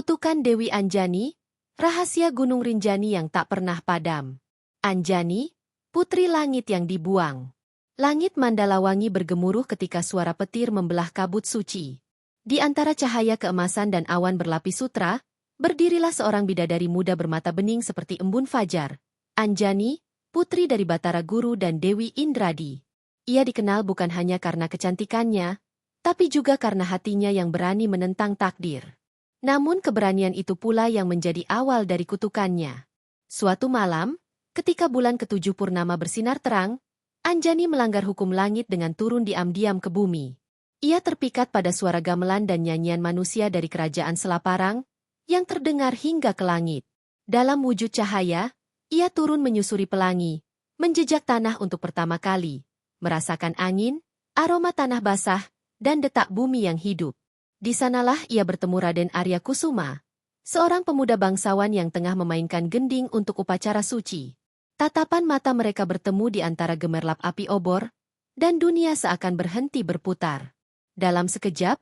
Kutukan Dewi Anjani, rahasia Gunung Rinjani yang tak pernah padam. Anjani, putri langit yang dibuang. Langit Mandalawangi bergemuruh ketika suara petir membelah kabut suci. Di antara cahaya keemasan dan awan berlapis sutra, berdirilah seorang bidadari muda bermata bening seperti embun fajar. Anjani, putri dari Batara Guru dan Dewi Indradi. Ia dikenal bukan hanya karena kecantikannya, tapi juga karena hatinya yang berani menentang takdir. Namun keberanian itu pula yang menjadi awal dari kutukannya. Suatu malam, ketika bulan ketujuh purnama bersinar terang, Anjani melanggar hukum langit dengan turun diam-diam ke bumi. Ia terpikat pada suara gamelan dan nyanyian manusia dari kerajaan Selaparang, yang terdengar hingga ke langit. Dalam wujud cahaya, ia turun menyusuri pelangi, menjejak tanah untuk pertama kali, merasakan angin, aroma tanah basah, dan detak bumi yang hidup. Di sanalah ia bertemu Raden Arya Kusuma, seorang pemuda bangsawan yang tengah memainkan gending untuk upacara suci. Tatapan mata mereka bertemu di antara gemerlap api obor, dan dunia seakan berhenti berputar. Dalam sekejap,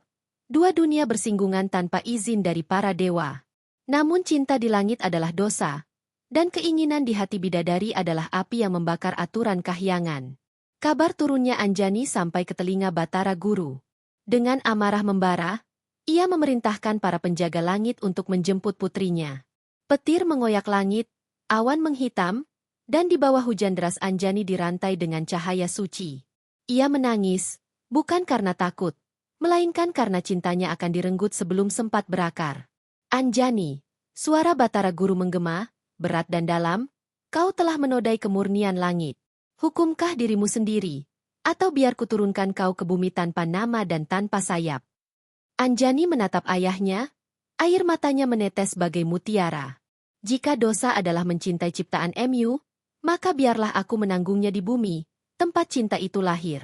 dua dunia bersinggungan tanpa izin dari para dewa. Namun cinta di langit adalah dosa, dan keinginan di hati bidadari adalah api yang membakar aturan kahyangan. Kabar turunnya Anjani sampai ke telinga Batara Guru. Dengan amarah membara, ia memerintahkan para penjaga langit untuk menjemput putrinya. Petir mengoyak langit, awan menghitam, dan di bawah hujan deras Anjani dirantai dengan cahaya suci. Ia menangis, bukan karena takut, melainkan karena cintanya akan direnggut sebelum sempat berakar. Anjani, suara Batara Guru menggema, berat dan dalam, kau telah menodai kemurnian langit. Hukumkah dirimu sendiri, atau biar kuturunkan kau ke bumi tanpa nama dan tanpa sayap? Anjani menatap ayahnya, air matanya menetes bagai mutiara. Jika dosa adalah mencintai ciptaan MU, maka biarlah aku menanggungnya di bumi, tempat cinta itu lahir.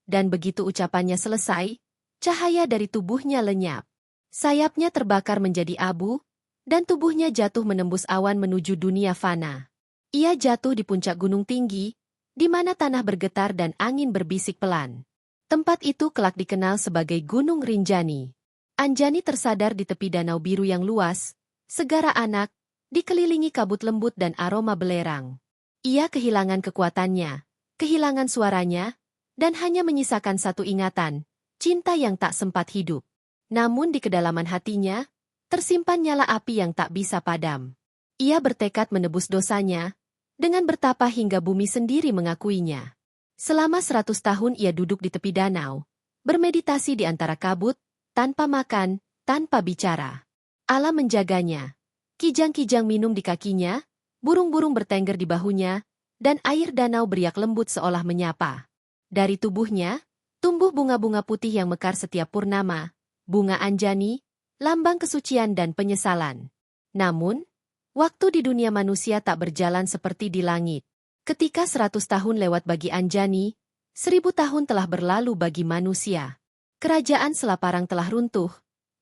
Dan begitu ucapannya selesai, cahaya dari tubuhnya lenyap. Sayapnya terbakar menjadi abu, dan tubuhnya jatuh menembus awan menuju dunia fana. Ia jatuh di puncak gunung tinggi, di mana tanah bergetar dan angin berbisik pelan. Tempat itu kelak dikenal sebagai Gunung Rinjani. Anjani tersadar di tepi danau biru yang luas, segara anak, dikelilingi kabut lembut dan aroma belerang. Ia kehilangan kekuatannya, kehilangan suaranya, dan hanya menyisakan satu ingatan, cinta yang tak sempat hidup. Namun di kedalaman hatinya, tersimpan nyala api yang tak bisa padam. Ia bertekad menebus dosanya, dengan bertapa hingga bumi sendiri mengakuinya. Selama 100 tahun ia duduk di tepi danau, bermeditasi di antara kabut, tanpa makan, tanpa bicara. Alam menjaganya. Kijang-kijang minum di kakinya, burung-burung bertengger di bahunya, dan air danau beriak lembut seolah menyapa. Dari tubuhnya, tumbuh bunga-bunga putih yang mekar setiap purnama, bunga Anjani, lambang kesucian dan penyesalan. Namun, waktu di dunia manusia tak berjalan seperti di langit. Ketika 100 tahun lewat bagi Anjani, 1000 tahun telah berlalu bagi manusia. Kerajaan Selaparang telah runtuh,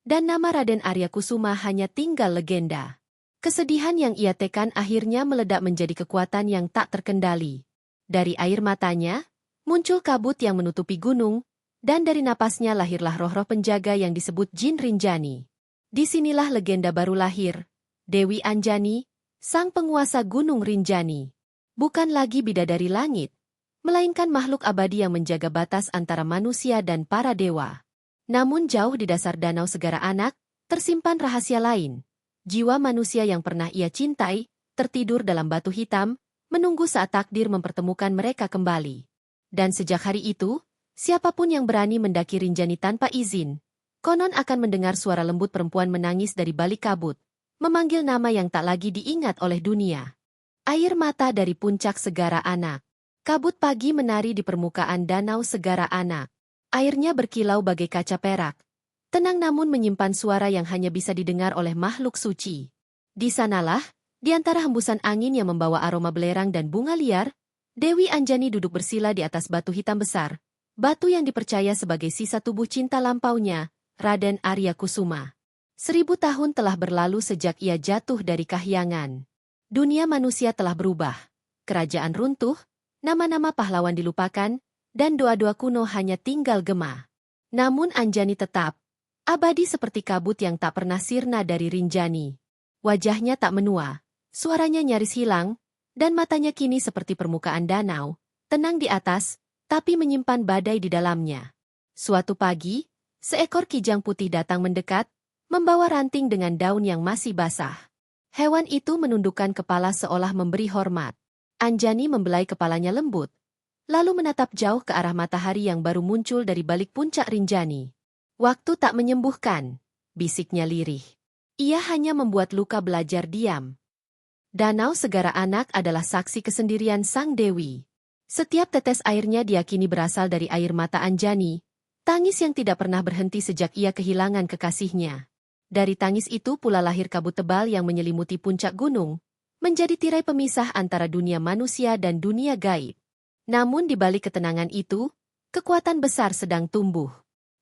dan nama Raden Arya Kusuma hanya tinggal legenda. Kesedihan yang ia tekan akhirnya meledak menjadi kekuatan yang tak terkendali. Dari air matanya, muncul kabut yang menutupi gunung, dan dari napasnya lahirlah roh-roh penjaga yang disebut Jin Rinjani. Disinilah legenda baru lahir, Dewi Anjani, sang penguasa Gunung Rinjani. Bukan lagi bidadari langit, melainkan makhluk abadi yang menjaga batas antara manusia dan para dewa. Namun jauh di dasar danau segara anak, tersimpan rahasia lain. Jiwa manusia yang pernah ia cintai, tertidur dalam batu hitam, menunggu saat takdir mempertemukan mereka kembali. Dan sejak hari itu, siapapun yang berani mendaki Rinjani tanpa izin, konon akan mendengar suara lembut perempuan menangis dari balik kabut, memanggil nama yang tak lagi diingat oleh dunia. Air mata dari puncak Segara Anak. Kabut pagi menari di permukaan danau Segara Anak. Airnya berkilau bagai kaca perak. Tenang namun menyimpan suara yang hanya bisa didengar oleh makhluk suci. Di sanalah, di antara hembusan angin yang membawa aroma belerang dan bunga liar, Dewi Anjani duduk bersila di atas batu hitam besar. Batu yang dipercaya sebagai sisa tubuh cinta lampaunya, Raden Arya Kusuma. 1000 tahun telah berlalu sejak ia jatuh dari kahyangan. Dunia manusia telah berubah. Kerajaan runtuh, nama-nama pahlawan dilupakan, dan doa-doa kuno hanya tinggal gema. Namun Anjani tetap, abadi seperti kabut yang tak pernah sirna dari Rinjani. Wajahnya tak menua, suaranya nyaris hilang, dan matanya kini seperti permukaan danau, tenang di atas, tapi menyimpan badai di dalamnya. Suatu pagi, seekor kijang putih datang mendekat, membawa ranting dengan daun yang masih basah. Hewan itu menundukkan kepala seolah memberi hormat. Anjani membelai kepalanya lembut, lalu menatap jauh ke arah matahari yang baru muncul dari balik puncak Rinjani. Waktu tak menyembuhkan, bisiknya lirih. Ia hanya membuat luka belajar diam. Danau Segara Anak adalah saksi kesendirian sang dewi. Setiap tetes airnya diyakini berasal dari air mata Anjani, tangis yang tidak pernah berhenti sejak ia kehilangan kekasihnya. Dari tangis itu pula lahir kabut tebal yang menyelimuti puncak gunung, menjadi tirai pemisah antara dunia manusia dan dunia gaib. Namun di balik ketenangan itu, kekuatan besar sedang tumbuh.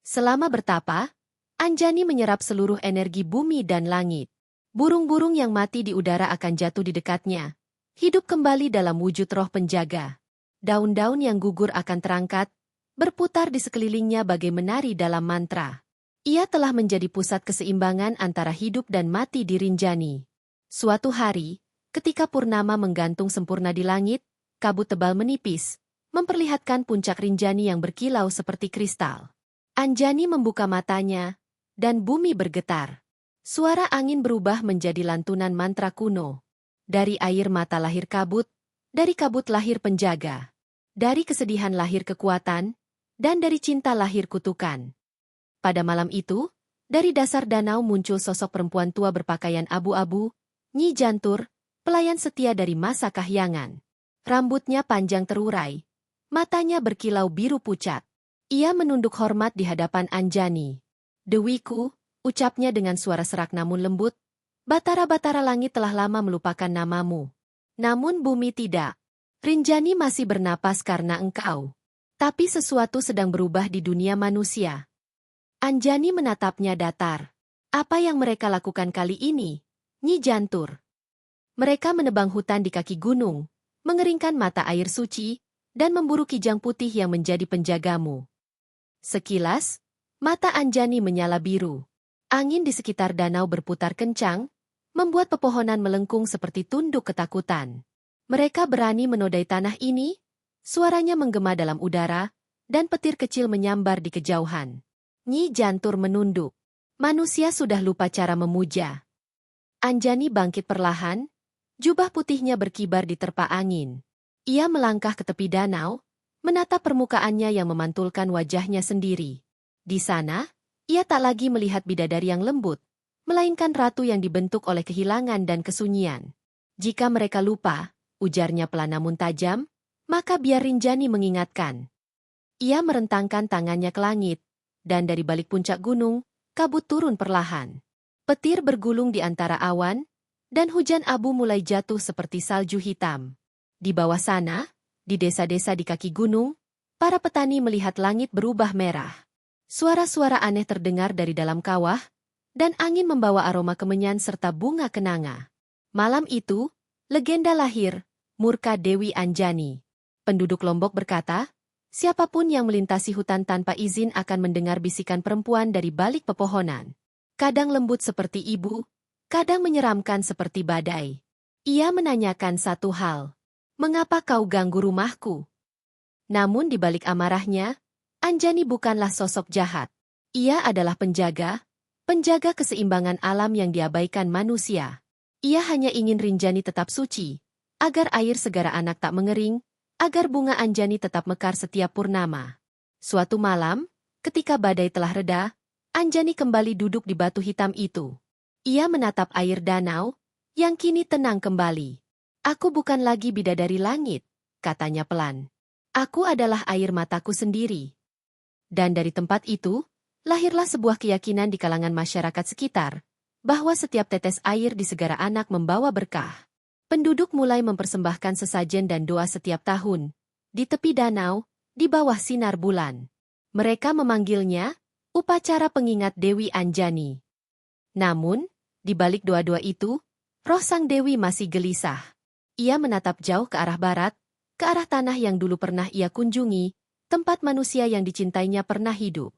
Selama bertapa, Anjani menyerap seluruh energi bumi dan langit. Burung-burung yang mati di udara akan jatuh di dekatnya, hidup kembali dalam wujud roh penjaga. Daun-daun yang gugur akan terangkat, berputar di sekelilingnya bagai menari dalam mantra. Ia telah menjadi pusat keseimbangan antara hidup dan mati di Rinjani. Suatu hari, ketika purnama menggantung sempurna di langit, kabut tebal menipis, memperlihatkan puncak Rinjani yang berkilau seperti kristal. Anjani membuka matanya, dan bumi bergetar. Suara angin berubah menjadi lantunan mantra kuno. Dari air mata lahir kabut, dari kabut lahir penjaga. Dari kesedihan lahir kekuatan, dan dari cinta lahir kutukan. Pada malam itu, dari dasar danau muncul sosok perempuan tua berpakaian abu-abu, Nyi Jantur, pelayan setia dari masa kahyangan. Rambutnya panjang terurai, matanya berkilau biru pucat. Ia menunduk hormat di hadapan Anjani. Dewiku, ucapnya dengan suara serak namun lembut, batara-batara langit telah lama melupakan namamu. Namun bumi tidak. Rinjani masih bernapas karena engkau. Tapi sesuatu sedang berubah di dunia manusia. Anjani menatapnya datar. Apa yang mereka lakukan kali ini, Nyi Jantur? Mereka menebang hutan di kaki gunung, mengeringkan mata air suci, dan memburu kijang putih yang menjadi penjagamu. Sekilas, mata Anjani menyala biru. Angin di sekitar danau berputar kencang, membuat pepohonan melengkung seperti tunduk ketakutan. Mereka berani menodai tanah ini? Suaranya menggema dalam udara, dan petir kecil menyambar di kejauhan. Nyi Jantur menunduk. Manusia sudah lupa cara memuja. Anjani bangkit perlahan, jubah putihnya berkibar di terpa angin. Ia melangkah ke tepi danau, menatap permukaannya yang memantulkan wajahnya sendiri. Di sana, ia tak lagi melihat bidadari yang lembut, melainkan ratu yang dibentuk oleh kehilangan dan kesunyian. Jika mereka lupa, ujarnya pelan namun tajam, maka biar Rinjani mengingatkan. Ia merentangkan tangannya ke langit, dan dari balik puncak gunung, kabut turun perlahan. Petir bergulung di antara awan, dan hujan abu mulai jatuh seperti salju hitam. Di bawah sana, di desa-desa di kaki gunung, para petani melihat langit berubah merah. Suara-suara aneh terdengar dari dalam kawah, dan angin membawa aroma kemenyan serta bunga kenanga. Malam itu, legenda lahir, murka Dewi Anjani. Penduduk Lombok berkata, siapapun yang melintasi hutan tanpa izin akan mendengar bisikan perempuan dari balik pepohonan. Kadang lembut seperti ibu, kadang menyeramkan seperti badai. Ia menanyakan satu hal. Mengapa kau ganggu rumahku? Namun di balik amarahnya, Anjani bukanlah sosok jahat. Ia adalah penjaga keseimbangan alam yang diabaikan manusia. Ia hanya ingin Rinjani tetap suci, agar air Segara Anak tak mengering, agar bunga Anjani tetap mekar setiap purnama. Suatu malam, ketika badai telah reda, Anjani kembali duduk di batu hitam itu. Ia menatap air danau, yang kini tenang kembali. Aku bukan lagi bidadari langit, katanya pelan. Aku adalah air mataku sendiri. Dan dari tempat itu, lahirlah sebuah keyakinan di kalangan masyarakat sekitar, bahwa setiap tetes air di Segara Anak membawa berkah. Penduduk mulai mempersembahkan sesajen dan doa setiap tahun, di tepi danau, di bawah sinar bulan. Mereka memanggilnya, upacara pengingat Dewi Anjani. Namun, di balik doa-doa itu, roh sang Dewi masih gelisah. Ia menatap jauh ke arah barat, ke arah tanah yang dulu pernah ia kunjungi, tempat manusia yang dicintainya pernah hidup.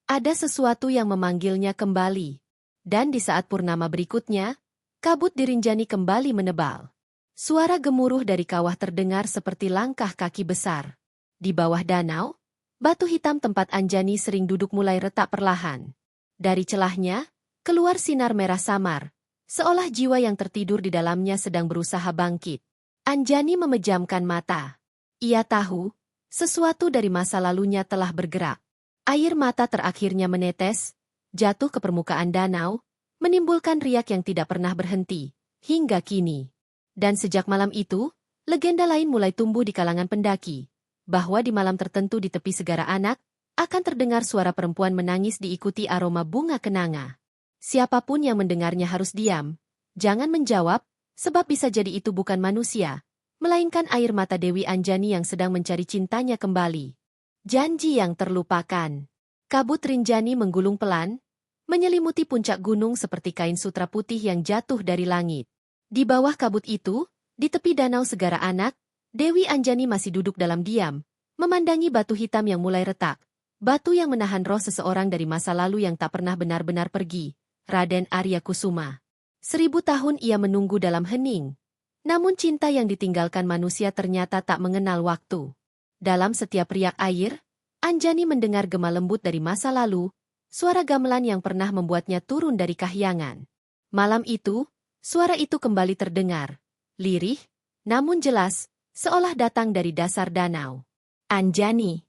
Ada sesuatu yang memanggilnya kembali. Dan di saat purnama berikutnya, kabut di Rinjani kembali menebal. Suara gemuruh dari kawah terdengar seperti langkah kaki besar. Di bawah danau, batu hitam tempat Anjani sering duduk mulai retak perlahan. Dari celahnya, keluar sinar merah samar, seolah jiwa yang tertidur di dalamnya sedang berusaha bangkit. Anjani memejamkan mata. Ia tahu, sesuatu dari masa lalunya telah bergerak. Air mata terakhirnya menetes, jatuh ke permukaan danau, menimbulkan riak yang tidak pernah berhenti, hingga kini. Dan sejak malam itu, legenda lain mulai tumbuh di kalangan pendaki, bahwa di malam tertentu di tepi Segara Anak, akan terdengar suara perempuan menangis diikuti aroma bunga kenanga. Siapapun yang mendengarnya harus diam, jangan menjawab, sebab bisa jadi itu bukan manusia, melainkan air mata Dewi Anjani yang sedang mencari cintanya kembali. Janji yang terlupakan. Kabut Rinjani menggulung pelan, menyelimuti puncak gunung seperti kain sutra putih yang jatuh dari langit. Di bawah kabut itu, di tepi danau Segara Anak, Dewi Anjani masih duduk dalam diam, memandangi batu hitam yang mulai retak, batu yang menahan roh seseorang dari masa lalu yang tak pernah benar-benar pergi, Raden Arya Kusuma. 1000 tahun ia menunggu dalam hening. Namun cinta yang ditinggalkan manusia ternyata tak mengenal waktu. Dalam setiap riak air, Anjani mendengar gema lembut dari masa lalu, suara gamelan yang pernah membuatnya turun dari kahyangan. Malam itu, suara itu kembali terdengar, lirih, namun jelas, seolah datang dari dasar danau. Anjani.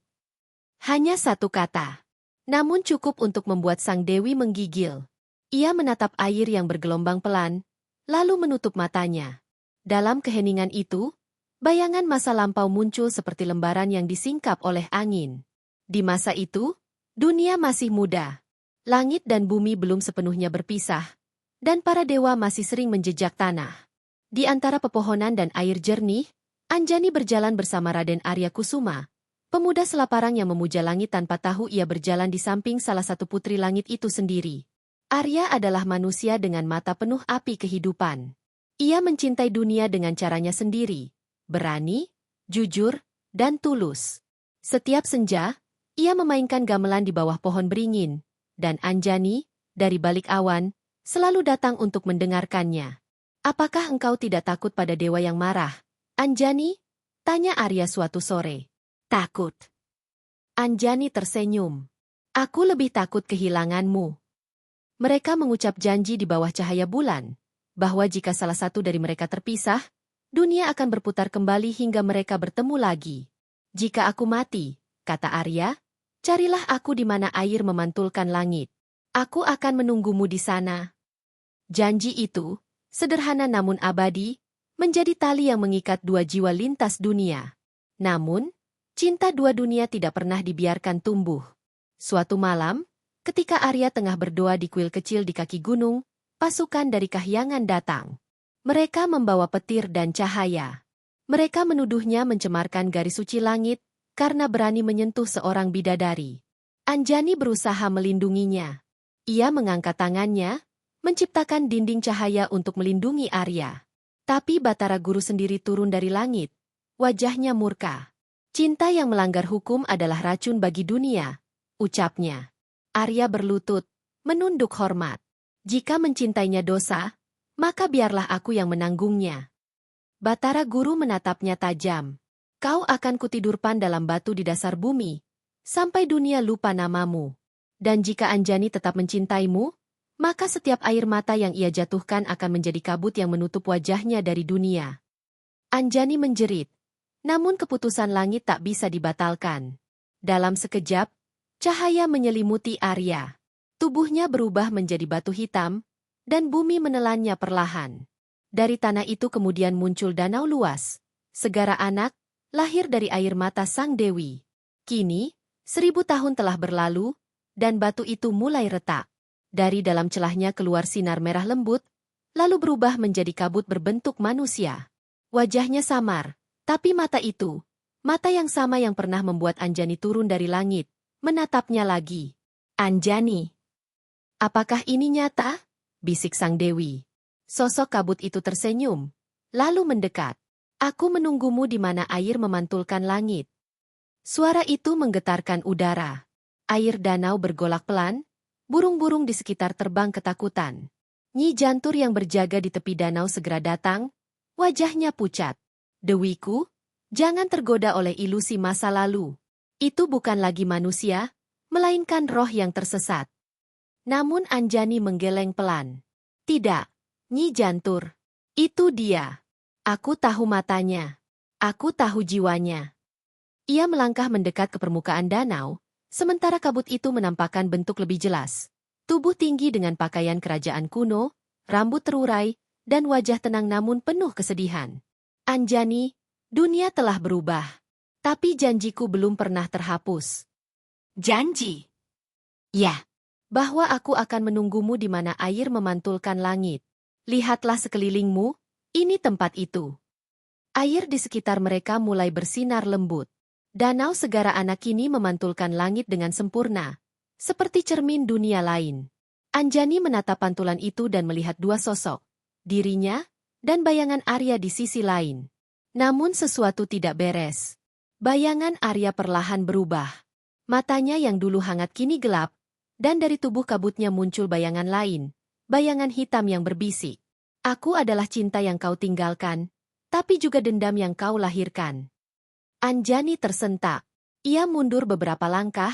Hanya satu kata. Namun cukup untuk membuat sang dewi menggigil. Ia menatap air yang bergelombang pelan, lalu menutup matanya. Dalam keheningan itu, bayangan masa lampau muncul seperti lembaran yang disingkap oleh angin. Di masa itu, dunia masih muda. Langit dan bumi belum sepenuhnya berpisah, dan para dewa masih sering menjejak tanah. Di antara pepohonan dan air jernih, Anjani berjalan bersama Raden Arya Kusuma, pemuda selaparang yang memuja langit tanpa tahu ia berjalan di samping salah satu putri langit itu sendiri. Arya adalah manusia dengan mata penuh api kehidupan. Ia mencintai dunia dengan caranya sendiri. Berani, jujur, dan tulus. Setiap senja, ia memainkan gamelan di bawah pohon beringin, dan Anjani, dari balik awan, selalu datang untuk mendengarkannya. Apakah engkau tidak takut pada dewa yang marah? Anjani? Tanya Arya suatu sore. Takut. Anjani tersenyum. Aku lebih takut kehilanganmu. Mereka mengucap janji di bawah cahaya bulan, bahwa jika salah satu dari mereka terpisah, dunia akan berputar kembali hingga mereka bertemu lagi. Jika aku mati, kata Arya, carilah aku di mana air memantulkan langit. Aku akan menunggumu di sana. Janji itu, sederhana namun abadi, menjadi tali yang mengikat dua jiwa lintas dunia. Namun, cinta dua dunia tidak pernah dibiarkan tumbuh. Suatu malam, ketika Arya tengah berdoa di kuil kecil di kaki gunung, pasukan dari kahyangan datang. Mereka membawa petir dan cahaya. Mereka menuduhnya mencemarkan garis suci langit karena berani menyentuh seorang bidadari. Anjani berusaha melindunginya. Ia mengangkat tangannya, menciptakan dinding cahaya untuk melindungi Arya. Tapi Batara Guru sendiri turun dari langit. Wajahnya murka. Cinta yang melanggar hukum adalah racun bagi dunia, ucapnya. Arya berlutut, menunduk hormat. Jika mencintainya dosa, maka biarlah aku yang menanggungnya. Batara Guru menatapnya tajam. Kau akan kutidurkan dalam batu di dasar bumi, sampai dunia lupa namamu. Dan jika Anjani tetap mencintaimu, maka setiap air mata yang ia jatuhkan akan menjadi kabut yang menutup wajahnya dari dunia. Anjani menjerit, namun keputusan langit tak bisa dibatalkan. Dalam sekejap, cahaya menyelimuti Arya. Tubuhnya berubah menjadi batu hitam, dan bumi menelannya perlahan. Dari tanah itu kemudian muncul danau luas. Segara Anak, lahir dari air mata sang dewi. Kini, 1000 tahun telah berlalu, dan batu itu mulai retak. Dari dalam celahnya keluar sinar merah lembut, lalu berubah menjadi kabut berbentuk manusia. Wajahnya samar, tapi mata itu, mata yang sama yang pernah membuat Anjani turun dari langit, menatapnya lagi. Anjani. Apakah ini nyata? Bisik sang dewi. Sosok kabut itu tersenyum, lalu mendekat. Aku menunggumu di mana air memantulkan langit. Suara itu menggetarkan udara. Air danau bergolak pelan, burung-burung di sekitar terbang ketakutan. Nyi Jantur yang berjaga di tepi danau segera datang, wajahnya pucat. Dewiku, jangan tergoda oleh ilusi masa lalu. Itu bukan lagi manusia, melainkan roh yang tersesat. Namun Anjani menggeleng pelan. Tidak, Nyi Jantur. Itu dia. Aku tahu matanya. Aku tahu jiwanya. Ia melangkah mendekat ke permukaan danau, sementara kabut itu menampakkan bentuk lebih jelas. Tubuh tinggi dengan pakaian kerajaan kuno, rambut terurai, dan wajah tenang namun penuh kesedihan. Anjani, dunia telah berubah. Tapi janjiku belum pernah terhapus. Janji? Ya. Bahwa aku akan menunggumu di mana air memantulkan langit. Lihatlah sekelilingmu, ini tempat itu. Air di sekitar mereka mulai bersinar lembut. Danau Segara Anak kini memantulkan langit dengan sempurna, seperti cermin dunia lain. Anjani menatap pantulan itu dan melihat dua sosok, dirinya dan bayangan Arya di sisi lain. Namun sesuatu tidak beres. Bayangan Arya perlahan berubah. Matanya yang dulu hangat kini gelap, dan dari tubuh kabutnya muncul bayangan lain, bayangan hitam yang berbisik. Aku adalah cinta yang kau tinggalkan, tapi juga dendam yang kau lahirkan. Anjani tersentak. Ia mundur beberapa langkah,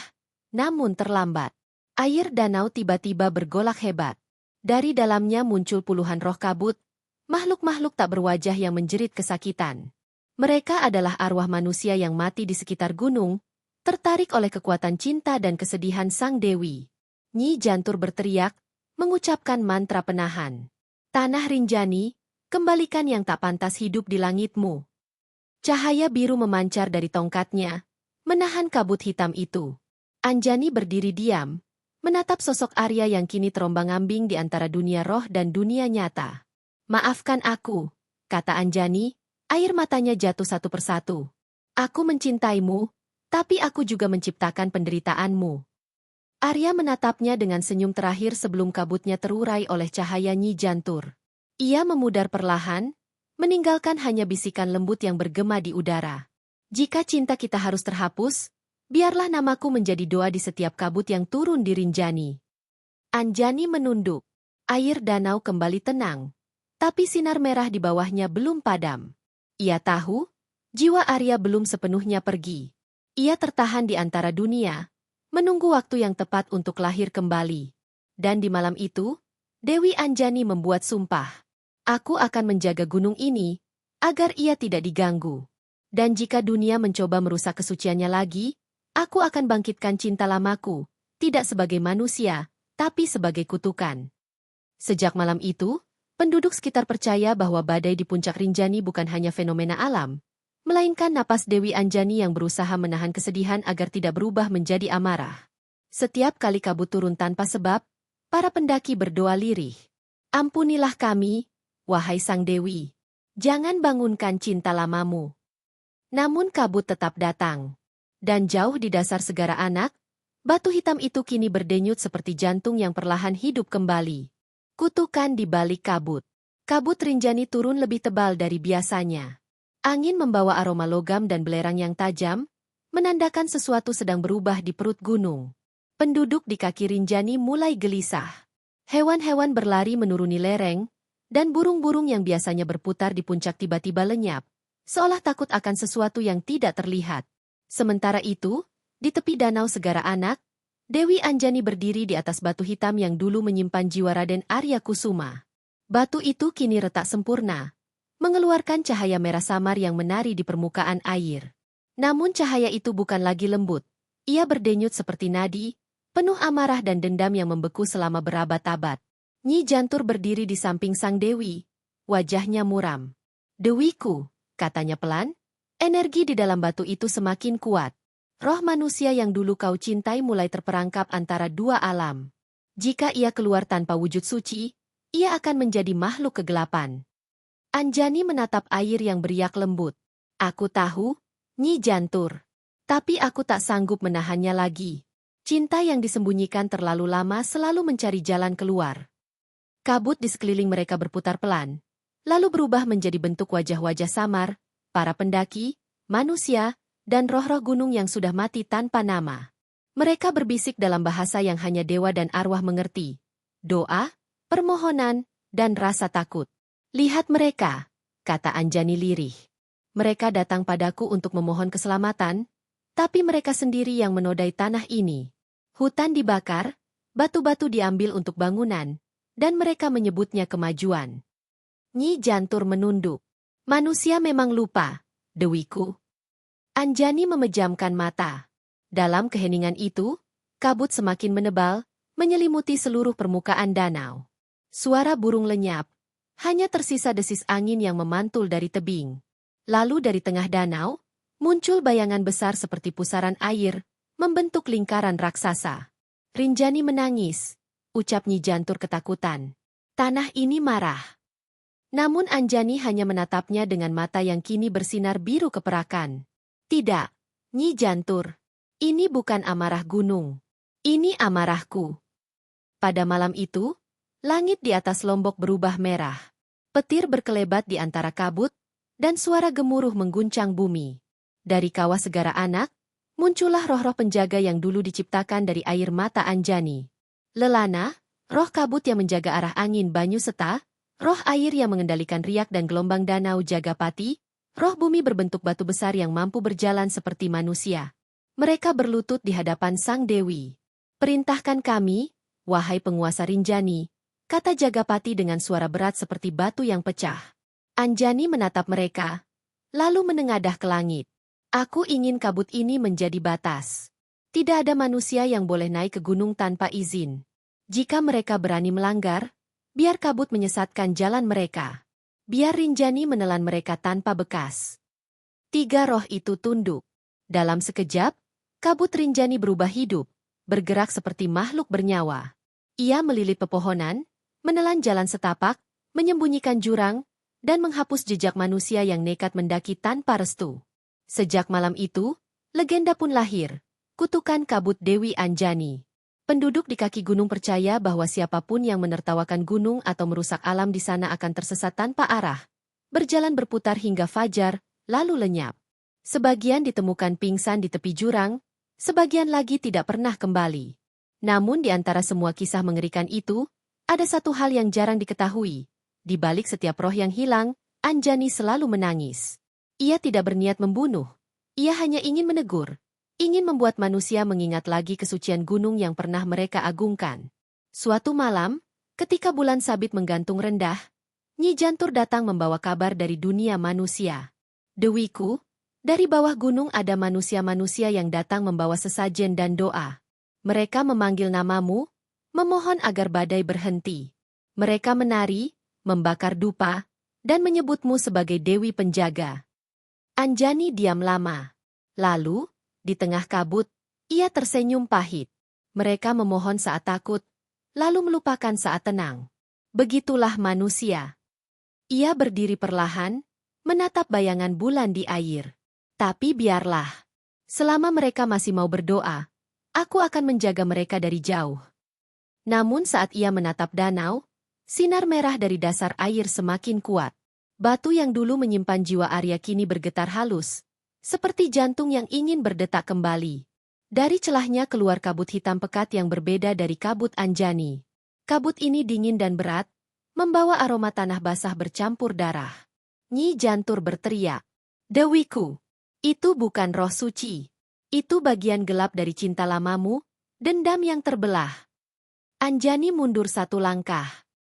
namun terlambat. Air danau tiba-tiba bergolak hebat. Dari dalamnya muncul puluhan roh kabut, makhluk-makhluk tak berwajah yang menjerit kesakitan. Mereka adalah arwah manusia yang mati di sekitar gunung, tertarik oleh kekuatan cinta dan kesedihan sang dewi. Nyi Jantur berteriak, mengucapkan mantra penahan. Tanah Rinjani, kembalikan yang tak pantas hidup di langitmu. Cahaya biru memancar dari tongkatnya, menahan kabut hitam itu. Anjani berdiri diam, menatap sosok Arya yang kini terombang-ambing di antara dunia roh dan dunia nyata. Maafkan aku, kata Anjani, air matanya jatuh satu persatu. Aku mencintaimu, tapi aku juga menciptakan penderitaanmu. Arya menatapnya dengan senyum terakhir sebelum kabutnya terurai oleh cahaya Nyi Jantur. Ia memudar perlahan, meninggalkan hanya bisikan lembut yang bergema di udara. Jika cinta kita harus terhapus, biarlah namaku menjadi doa di setiap kabut yang turun di Rinjani. Anjani menunduk. Air danau kembali tenang. Tapi sinar merah di bawahnya belum padam. Ia tahu, jiwa Arya belum sepenuhnya pergi. Ia tertahan di antara dunia, menunggu waktu yang tepat untuk lahir kembali. Dan di malam itu, Dewi Anjani membuat sumpah. Aku akan menjaga gunung ini, agar ia tidak diganggu. Dan jika dunia mencoba merusak kesuciannya lagi, aku akan bangkitkan cinta lamaku, tidak sebagai manusia, tapi sebagai kutukan. Sejak malam itu, penduduk sekitar percaya bahwa badai di puncak Rinjani bukan hanya fenomena alam, melainkan napas Dewi Anjani yang berusaha menahan kesedihan agar tidak berubah menjadi amarah. Setiap kali kabut turun tanpa sebab, para pendaki berdoa lirih. Ampunilah kami, wahai Sang Dewi. Jangan bangunkan cinta lamamu. Namun kabut tetap datang. Dan jauh di dasar Segara Anak, batu hitam itu kini berdenyut seperti jantung yang perlahan hidup kembali. Kutukan di balik kabut. Kabut Rinjani turun lebih tebal dari biasanya. Angin membawa aroma logam dan belerang yang tajam, menandakan sesuatu sedang berubah di perut gunung. Penduduk di kaki Rinjani mulai gelisah. Hewan-hewan berlari menuruni lereng, dan burung-burung yang biasanya berputar di puncak tiba-tiba lenyap, seolah takut akan sesuatu yang tidak terlihat. Sementara itu, di tepi danau Segara Anak, Dewi Anjani berdiri di atas batu hitam yang dulu menyimpan jiwa Raden Arya Kusuma. Batu itu kini retak sempurna, mengeluarkan cahaya merah samar yang menari di permukaan air. Namun cahaya itu bukan lagi lembut. Ia berdenyut seperti nadi, penuh amarah dan dendam yang membeku selama berabad-abad. Nyi Jantur berdiri di samping sang dewi, wajahnya muram. Dewiku, katanya pelan, energi di dalam batu itu semakin kuat. Roh manusia yang dulu kau cintai mulai terperangkap antara dua alam. Jika ia keluar tanpa wujud suci, ia akan menjadi makhluk kegelapan. Anjani menatap air yang beriak lembut. Aku tahu, Nyi Jantur. Tapi aku tak sanggup menahannya lagi. Cinta yang disembunyikan terlalu lama selalu mencari jalan keluar. Kabut di sekeliling mereka berputar pelan, lalu berubah menjadi bentuk wajah-wajah samar, para pendaki, manusia, dan roh-roh gunung yang sudah mati tanpa nama. Mereka berbisik dalam bahasa yang hanya dewa dan arwah mengerti. Doa, permohonan, dan rasa takut. Lihat mereka, kata Anjani lirih. Mereka datang padaku untuk memohon keselamatan, tapi mereka sendiri yang menodai tanah ini. Hutan dibakar, batu-batu diambil untuk bangunan, dan mereka menyebutnya kemajuan. Nyi Jantur menunduk. Manusia memang lupa, Dewiku. Anjani memejamkan mata. Dalam keheningan itu, kabut semakin menebal, menyelimuti seluruh permukaan danau. Suara burung lenyap, hanya tersisa desis angin yang memantul dari tebing. Lalu dari tengah danau, muncul bayangan besar seperti pusaran air, membentuk lingkaran raksasa. Rinjani menangis, ucap Nyi Jantur ketakutan. Tanah ini marah. Namun Anjani hanya menatapnya dengan mata yang kini bersinar biru keperakan. Tidak, Nyi Jantur. Ini bukan amarah gunung. Ini amarahku. Pada malam itu, langit di atas Lombok berubah merah. Petir berkelebat di antara kabut, dan suara gemuruh mengguncang bumi. Dari kawah segara anak, muncullah roh-roh penjaga yang dulu diciptakan dari air mata Anjani. Lelana, roh kabut yang menjaga arah angin Banyu Seta, roh air yang mengendalikan riak dan gelombang danau Jagapati, roh bumi berbentuk batu besar yang mampu berjalan seperti manusia. Mereka berlutut di hadapan Sang Dewi. Perintahkan kami, wahai penguasa Rinjani, kata Jagapati dengan suara berat seperti batu yang pecah. Anjani menatap mereka, lalu menengadah ke langit. Aku ingin kabut ini menjadi batas. Tidak ada manusia yang boleh naik ke gunung tanpa izin. Jika mereka berani melanggar, biar kabut menyesatkan jalan mereka. Biar Rinjani menelan mereka tanpa bekas. Tiga roh itu tunduk. Dalam sekejap, kabut Rinjani berubah hidup, bergerak seperti makhluk bernyawa. Ia melilit pepohonan, menelan jalan setapak, menyembunyikan jurang, dan menghapus jejak manusia yang nekat mendaki tanpa restu. Sejak malam itu, legenda pun lahir, kutukan kabut Dewi Anjani. Penduduk di kaki gunung percaya bahwa siapapun yang menertawakan gunung atau merusak alam di sana akan tersesat tanpa arah, berjalan berputar hingga fajar, lalu lenyap. Sebagian ditemukan pingsan di tepi jurang, sebagian lagi tidak pernah kembali. Namun di antara semua kisah mengerikan itu, ada satu hal yang jarang diketahui. Di balik setiap roh yang hilang, Anjani selalu menangis. Ia tidak berniat membunuh. Ia hanya ingin menegur. Ingin membuat manusia mengingat lagi kesucian gunung yang pernah mereka agungkan. Suatu malam, ketika bulan sabit menggantung rendah, Nyi Jantur datang membawa kabar dari dunia manusia. Dewiku, dari bawah gunung ada manusia-manusia yang datang membawa sesajen dan doa. Mereka memanggil namamu, memohon agar badai berhenti. Mereka menari, membakar dupa, dan menyebutmu sebagai Dewi Penjaga. Anjani diam lama. Lalu, di tengah kabut, ia tersenyum pahit. Mereka memohon saat takut, lalu melupakan saat tenang. Begitulah manusia. Ia berdiri perlahan, menatap bayangan bulan di air. Tapi biarlah. Selama mereka masih mau berdoa, aku akan menjaga mereka dari jauh. Namun saat ia menatap danau, sinar merah dari dasar air semakin kuat. Batu yang dulu menyimpan jiwa Arya kini bergetar halus, seperti jantung yang ingin berdetak kembali. Dari celahnya keluar kabut hitam pekat yang berbeda dari kabut Anjani. Kabut ini dingin dan berat, membawa aroma tanah basah bercampur darah. Nyi Jantur berteriak, Dewiku, itu bukan roh suci. Itu bagian gelap dari cinta lamamu, dendam yang terbelah. Anjani mundur satu langkah.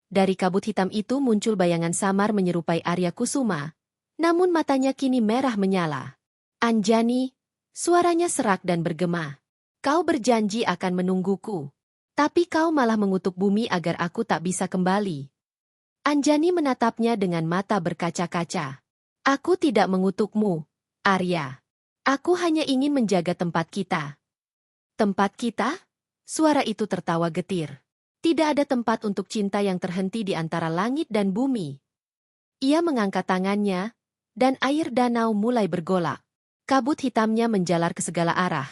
Dari kabut hitam itu muncul bayangan samar menyerupai Arya Kusuma, namun matanya kini merah menyala. Anjani, suaranya serak dan bergema. Kau berjanji akan menungguku. Tapi kau malah mengutuk bumi agar aku tak bisa kembali. Anjani menatapnya dengan mata berkaca-kaca. Aku tidak mengutukmu, Arya. Aku hanya ingin menjaga tempat kita. Tempat kita? Suara itu tertawa getir. Tidak ada tempat untuk cinta yang terhenti di antara langit dan bumi. Ia mengangkat tangannya, dan air danau mulai bergolak. Kabut hitamnya menjalar ke segala arah,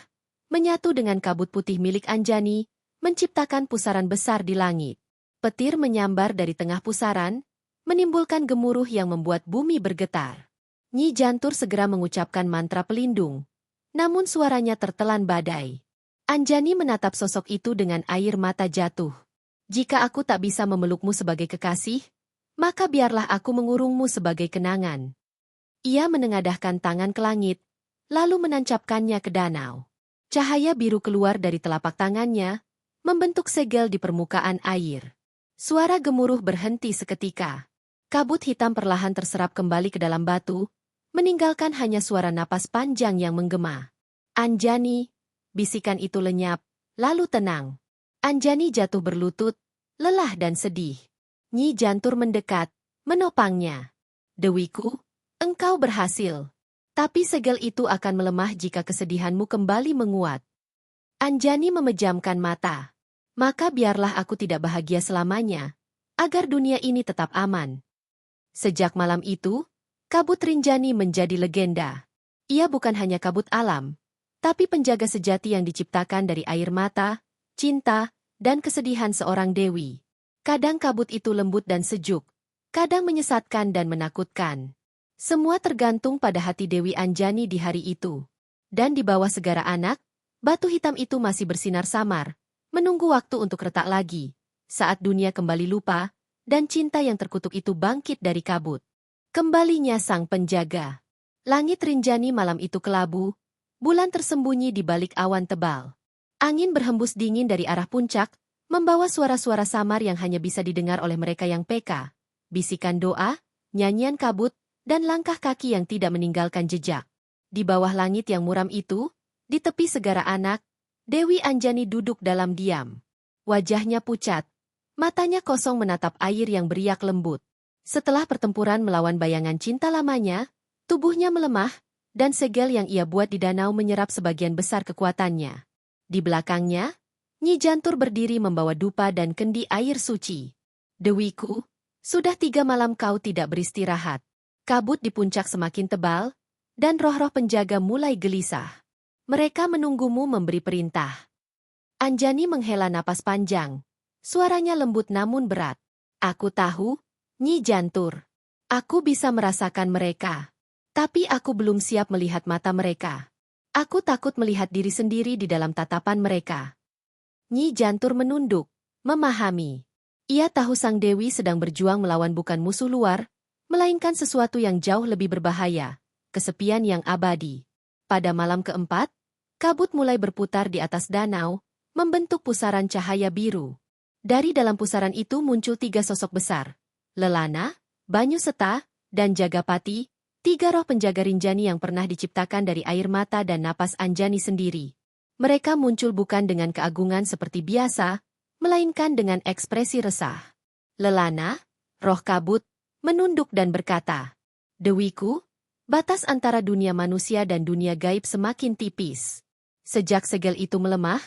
menyatu dengan kabut putih milik Anjani, menciptakan pusaran besar di langit. Petir menyambar dari tengah pusaran, menimbulkan gemuruh yang membuat bumi bergetar. Nyi Jantur segera mengucapkan mantra pelindung, namun suaranya tertelan badai. Anjani menatap sosok itu dengan air mata jatuh. Jika aku tak bisa memelukmu sebagai kekasih, maka biarlah aku mengurungmu sebagai kenangan. Ia menengadahkan tangan ke langit, lalu menancapkannya ke danau. Cahaya biru keluar dari telapak tangannya, membentuk segel di permukaan air. Suara gemuruh berhenti seketika. Kabut hitam perlahan terserap kembali ke dalam batu, meninggalkan hanya suara napas panjang yang menggema. Anjani, bisikan itu lenyap, lalu tenang. Anjani jatuh berlutut, lelah dan sedih. Nyi Jantur mendekat, menopangnya. Dewiku, engkau berhasil. Tapi segel itu akan melemah jika kesedihanmu kembali menguat. Anjani memejamkan mata. Maka biarlah aku tidak bahagia selamanya, agar dunia ini tetap aman. Sejak malam itu, kabut Rinjani menjadi legenda. Ia bukan hanya kabut alam, tapi penjaga sejati yang diciptakan dari air mata, cinta, dan kesedihan seorang dewi. Kadang kabut itu lembut dan sejuk, kadang menyesatkan dan menakutkan. Semua tergantung pada hati Dewi Anjani di hari itu. Dan di bawah segara anak, batu hitam itu masih bersinar samar, menunggu waktu untuk retak lagi, saat dunia kembali lupa, dan cinta yang terkutuk itu bangkit dari kabut. Kembalinya sang penjaga. Langit Rinjani malam itu kelabu, bulan tersembunyi di balik awan tebal. Angin berhembus dingin dari arah puncak, membawa suara-suara samar yang hanya bisa didengar oleh mereka yang peka. Bisikan doa, nyanyian kabut, dan langkah kaki yang tidak meninggalkan jejak. Di bawah langit yang muram itu, di tepi segara anak, Dewi Anjani duduk dalam diam. Wajahnya pucat, matanya kosong menatap air yang beriak lembut. Setelah pertempuran melawan bayangan cinta lamanya, tubuhnya melemah, dan segel yang ia buat di danau menyerap sebagian besar kekuatannya. Di belakangnya, Nyi Jantur berdiri membawa dupa dan kendi air suci. Dewiku, sudah 3 malam kau tidak beristirahat. Kabut di puncak semakin tebal, dan roh-roh penjaga mulai gelisah. Mereka menunggumu memberi perintah. Anjani menghela napas panjang. Suaranya lembut namun berat. Aku tahu, Nyi Jantur. Aku bisa merasakan mereka. Tapi aku belum siap melihat mata mereka. Aku takut melihat diri sendiri di dalam tatapan mereka. Nyi Jantur menunduk, memahami. Ia tahu sang dewi sedang berjuang melawan bukan musuh luar, melainkan sesuatu yang jauh lebih berbahaya, kesepian yang abadi. Pada malam keempat, kabut mulai berputar di atas danau, membentuk pusaran cahaya biru. Dari dalam pusaran itu muncul 3 sosok besar, Lelana, Banyuseta, dan Jagapati, 3 roh penjaga Rinjani yang pernah diciptakan dari air mata dan napas Anjani sendiri. Mereka muncul bukan dengan keagungan seperti biasa, melainkan dengan ekspresi resah. Lelana, roh kabut, menunduk dan berkata, Dewiku, batas antara dunia manusia dan dunia gaib semakin tipis. Sejak segel itu melemah,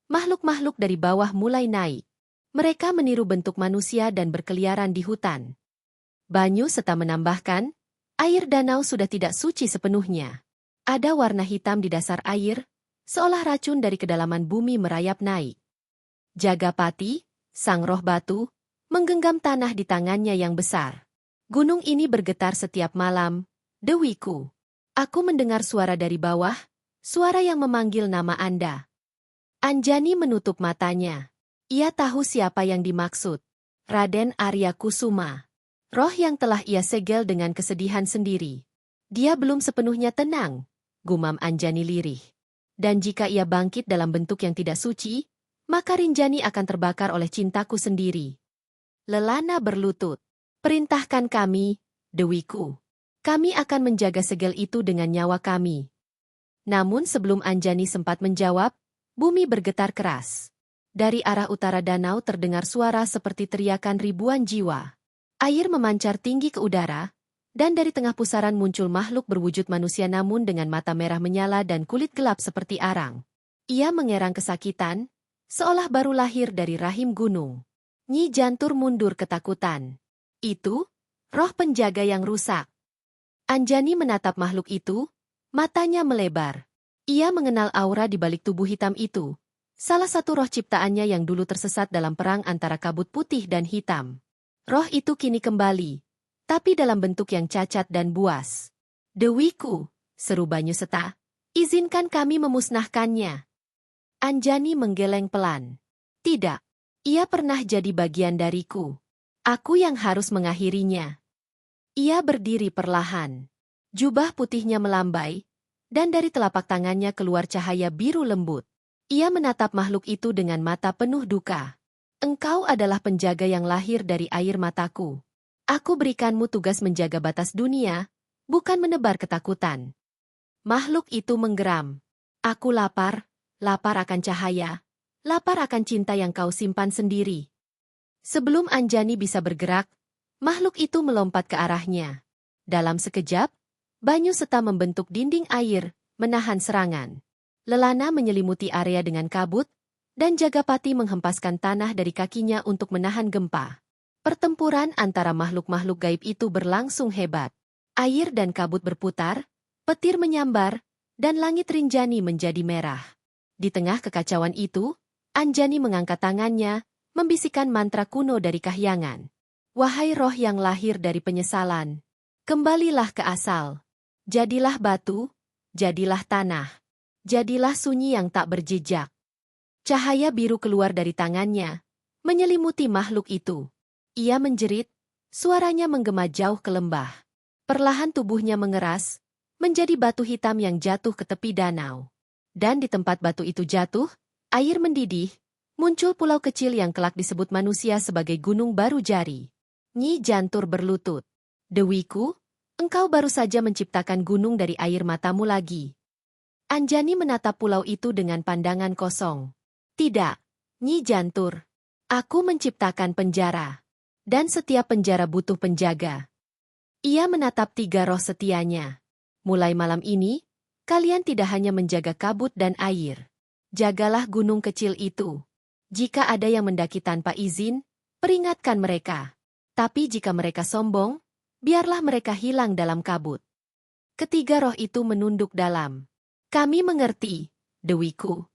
makhluk-makhluk dari bawah mulai naik. Mereka meniru bentuk manusia dan berkeliaran di hutan. Banyuseta menambahkan, air danau sudah tidak suci sepenuhnya. Ada warna hitam di dasar air, seolah racun dari kedalaman bumi merayap naik. Jagapati, sang roh batu, menggenggam tanah di tangannya yang besar. Gunung ini bergetar setiap malam, Dewiku. Aku mendengar suara dari bawah, suara yang memanggil nama Anda. Anjani menutup matanya. Ia tahu siapa yang dimaksud. Raden Arya Kusuma. Roh yang telah ia segel dengan kesedihan sendiri. Dia belum sepenuhnya tenang, gumam Anjani lirih. Dan jika ia bangkit dalam bentuk yang tidak suci, maka Rinjani akan terbakar oleh cintaku sendiri. Lelana berlutut. Perintahkan kami, Dewiku. Kami akan menjaga segel itu dengan nyawa kami. Namun sebelum Anjani sempat menjawab, bumi bergetar keras. Dari arah utara danau terdengar suara seperti teriakan ribuan jiwa. Air memancar tinggi ke udara, dan dari tengah pusaran muncul makhluk berwujud manusia namun dengan mata merah menyala dan kulit gelap seperti arang. Ia mengerang kesakitan, seolah baru lahir dari rahim gunung. Nyi Jantur mundur ketakutan. Itu, roh penjaga yang rusak. Anjani menatap makhluk itu, matanya melebar. Ia mengenal aura di balik tubuh hitam itu, salah satu roh ciptaannya yang dulu tersesat dalam perang antara kabut putih dan hitam. Roh itu kini kembali, tapi dalam bentuk yang cacat dan buas. Dewiku, seru Banyuseta, izinkan kami memusnahkannya. Anjani menggeleng pelan. Tidak. Ia pernah jadi bagian dariku. Aku yang harus mengakhirinya. Ia berdiri perlahan. Jubah putihnya melambai, dan dari telapak tangannya keluar cahaya biru lembut. Ia menatap makhluk itu dengan mata penuh duka. Engkau adalah penjaga yang lahir dari air mataku. Aku berikanmu tugas menjaga batas dunia, bukan menebar ketakutan. Makhluk itu menggeram. Aku lapar, lapar akan cahaya, lapar akan cinta yang kau simpan sendiri. Sebelum Anjani bisa bergerak, makhluk itu melompat ke arahnya. Dalam sekejap, Banyu Seta membentuk dinding air, menahan serangan. Lelana menyelimuti area dengan kabut, dan Jagapati menghempaskan tanah dari kakinya untuk menahan gempa. Pertempuran antara makhluk-makhluk gaib itu berlangsung hebat. Air dan kabut berputar, petir menyambar, dan langit Rinjani menjadi merah. Di tengah kekacauan itu, Anjani mengangkat tangannya, membisikkan mantra kuno dari kahyangan. Wahai roh yang lahir dari penyesalan, kembalilah ke asal. Jadilah batu, jadilah tanah, jadilah sunyi yang tak berjejak. Cahaya biru keluar dari tangannya, menyelimuti makhluk itu. Ia menjerit, suaranya menggema jauh ke lembah. Perlahan tubuhnya mengeras, menjadi batu hitam yang jatuh ke tepi danau. Dan di tempat batu itu jatuh, air mendidih, muncul pulau kecil yang kelak disebut manusia sebagai Gunung Baru Jari. Nyi Jantur berlutut. Dewiku, engkau baru saja menciptakan gunung dari air matamu lagi. Anjani menatap pulau itu dengan pandangan kosong. Tidak, Nyi Jantur. Aku menciptakan penjara. Dan setiap penjara butuh penjaga. Ia menatap tiga roh setianya. Mulai malam ini, kalian tidak hanya menjaga kabut dan air. Jagalah gunung kecil itu. Jika ada yang mendaki tanpa izin, peringatkan mereka. Tapi jika mereka sombong, biarlah mereka hilang dalam kabut. Ketiga roh itu menunduk dalam. Kami mengerti, Dewiku.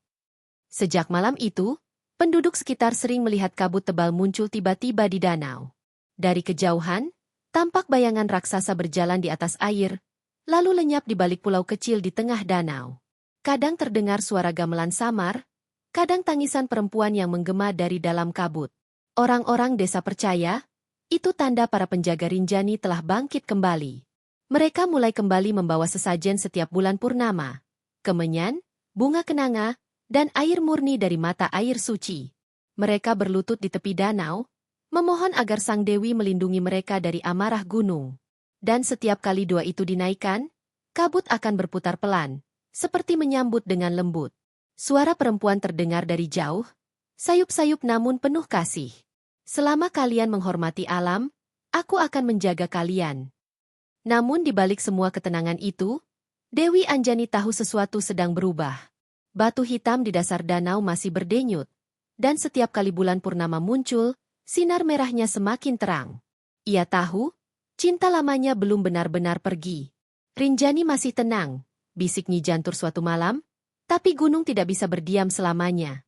Sejak malam itu, penduduk sekitar sering melihat kabut tebal muncul tiba-tiba di danau. Dari kejauhan, tampak bayangan raksasa berjalan di atas air, lalu lenyap di balik pulau kecil di tengah danau. Kadang terdengar suara gamelan samar, kadang tangisan perempuan yang menggema dari dalam kabut. Orang-orang desa percaya, itu tanda para penjaga Rinjani telah bangkit kembali. Mereka mulai kembali membawa sesajen setiap bulan purnama, kemenyan, bunga kenanga, dan air murni dari mata air suci. Mereka berlutut di tepi danau, memohon agar Sang Dewi melindungi mereka dari amarah gunung. Dan setiap kali doa itu dinaikkan, kabut akan berputar pelan, seperti menyambut dengan lembut. Suara perempuan terdengar dari jauh, sayup-sayup namun penuh kasih. Selama kalian menghormati alam, aku akan menjaga kalian. Namun di balik semua ketenangan itu, Dewi Anjani tahu sesuatu sedang berubah. Batu hitam di dasar danau masih berdenyut, dan setiap kali bulan purnama muncul, sinar merahnya semakin terang. Ia tahu, cinta lamanya belum benar-benar pergi. Rinjani masih tenang, bisik Nyi Jantur suatu malam, tapi gunung tidak bisa berdiam selamanya.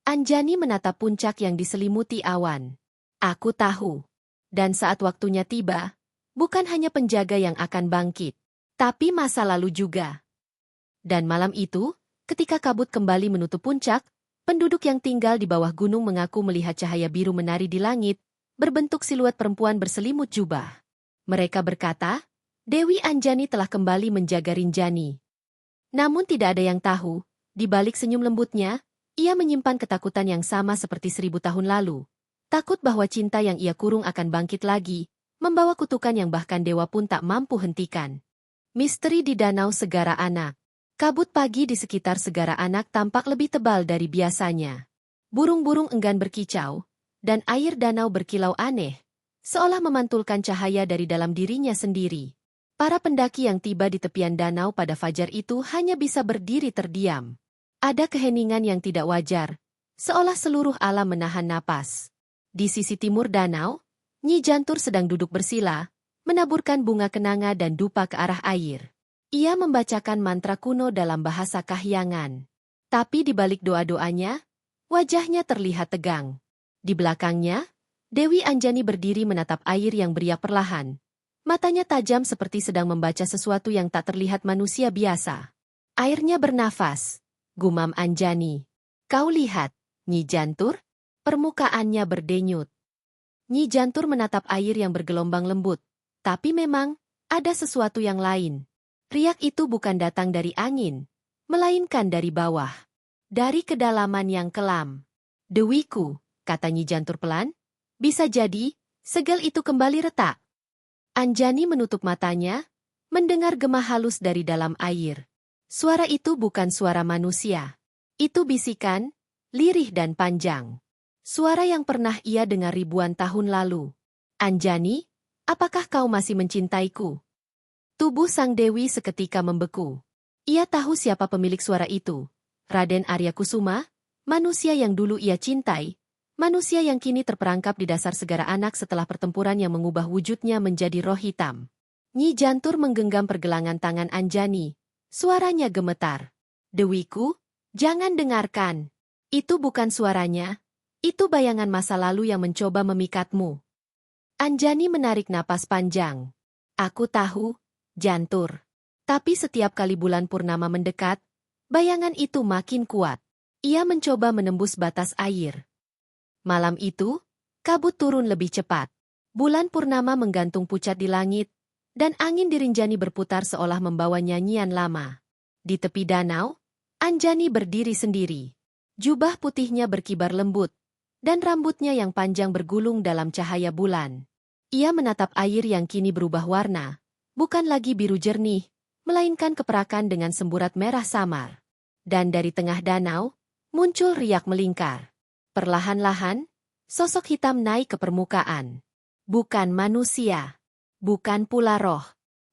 Anjani menatap puncak yang diselimuti awan. Aku tahu. Dan saat waktunya tiba, bukan hanya penjaga yang akan bangkit, tapi masa lalu juga. Dan malam itu, ketika kabut kembali menutup puncak, penduduk yang tinggal di bawah gunung mengaku melihat cahaya biru menari di langit, berbentuk siluet perempuan berselimut jubah. Mereka berkata, Dewi Anjani telah kembali menjaga Rinjani. Namun tidak ada yang tahu, di balik senyum lembutnya, ia menyimpan ketakutan yang sama seperti 1000 tahun lalu. Takut bahwa cinta yang ia kurung akan bangkit lagi, membawa kutukan yang bahkan dewa pun tak mampu hentikan. Misteri di Danau Segara Anak. Kabut pagi di sekitar Segara Anak tampak lebih tebal dari biasanya. Burung-burung enggan berkicau, dan air danau berkilau aneh, seolah memantulkan cahaya dari dalam dirinya sendiri. Para pendaki yang tiba di tepian danau pada fajar itu hanya bisa berdiri terdiam. Ada keheningan yang tidak wajar, seolah seluruh alam menahan napas. Di sisi timur danau, Nyi Jantur sedang duduk bersila, menaburkan bunga kenanga dan dupa ke arah air. Ia membacakan mantra kuno dalam bahasa kahyangan. Tapi di balik doa-doanya, wajahnya terlihat tegang. Di belakangnya, Dewi Anjani berdiri menatap air yang beriak perlahan. Matanya tajam seperti sedang membaca sesuatu yang tak terlihat manusia biasa. Airnya bernafas, gumam Anjani. Kau lihat, Nyi Jantur? Permukaannya berdenyut. Nyi Jantur menatap air yang bergelombang lembut. Tapi memang, ada sesuatu yang lain. Riak itu bukan datang dari angin, melainkan dari bawah. Dari kedalaman yang kelam. Dewiku, kata Nyi Jantur pelan. Bisa jadi, segel itu kembali retak. Anjani menutup matanya, mendengar gema halus dari dalam air. Suara itu bukan suara manusia. Itu bisikan, lirih dan panjang. Suara yang pernah ia dengar ribuan tahun lalu. Anjani, apakah kau masih mencintaiku? Tubuh sang dewi seketika membeku. Ia tahu siapa pemilik suara itu. Raden Arya Kusuma, manusia yang dulu ia cintai, manusia yang kini terperangkap di dasar segara anak setelah pertempuran yang mengubah wujudnya menjadi roh hitam. Nyi Jantur menggenggam pergelangan tangan Anjani. Suaranya gemetar. Dewiku, jangan dengarkan. Itu bukan suaranya. Itu bayangan masa lalu yang mencoba memikatmu. Anjani menarik napas panjang. Aku tahu, Jantur. Tapi setiap kali bulan purnama mendekat, bayangan itu makin kuat. Ia mencoba menembus batas air. Malam itu, kabut turun lebih cepat. Bulan purnama menggantung pucat di langit, dan angin di Rinjani berputar seolah membawa nyanyian lama. Di tepi danau, Anjani berdiri sendiri. Jubah putihnya berkibar lembut, dan rambutnya yang panjang bergulung dalam cahaya bulan. Ia menatap air yang kini berubah warna, bukan lagi biru jernih, melainkan keperakan dengan semburat merah samar. Dan dari tengah danau, muncul riak melingkar. Perlahan-lahan, sosok hitam naik ke permukaan. Bukan manusia. Bukan pula roh.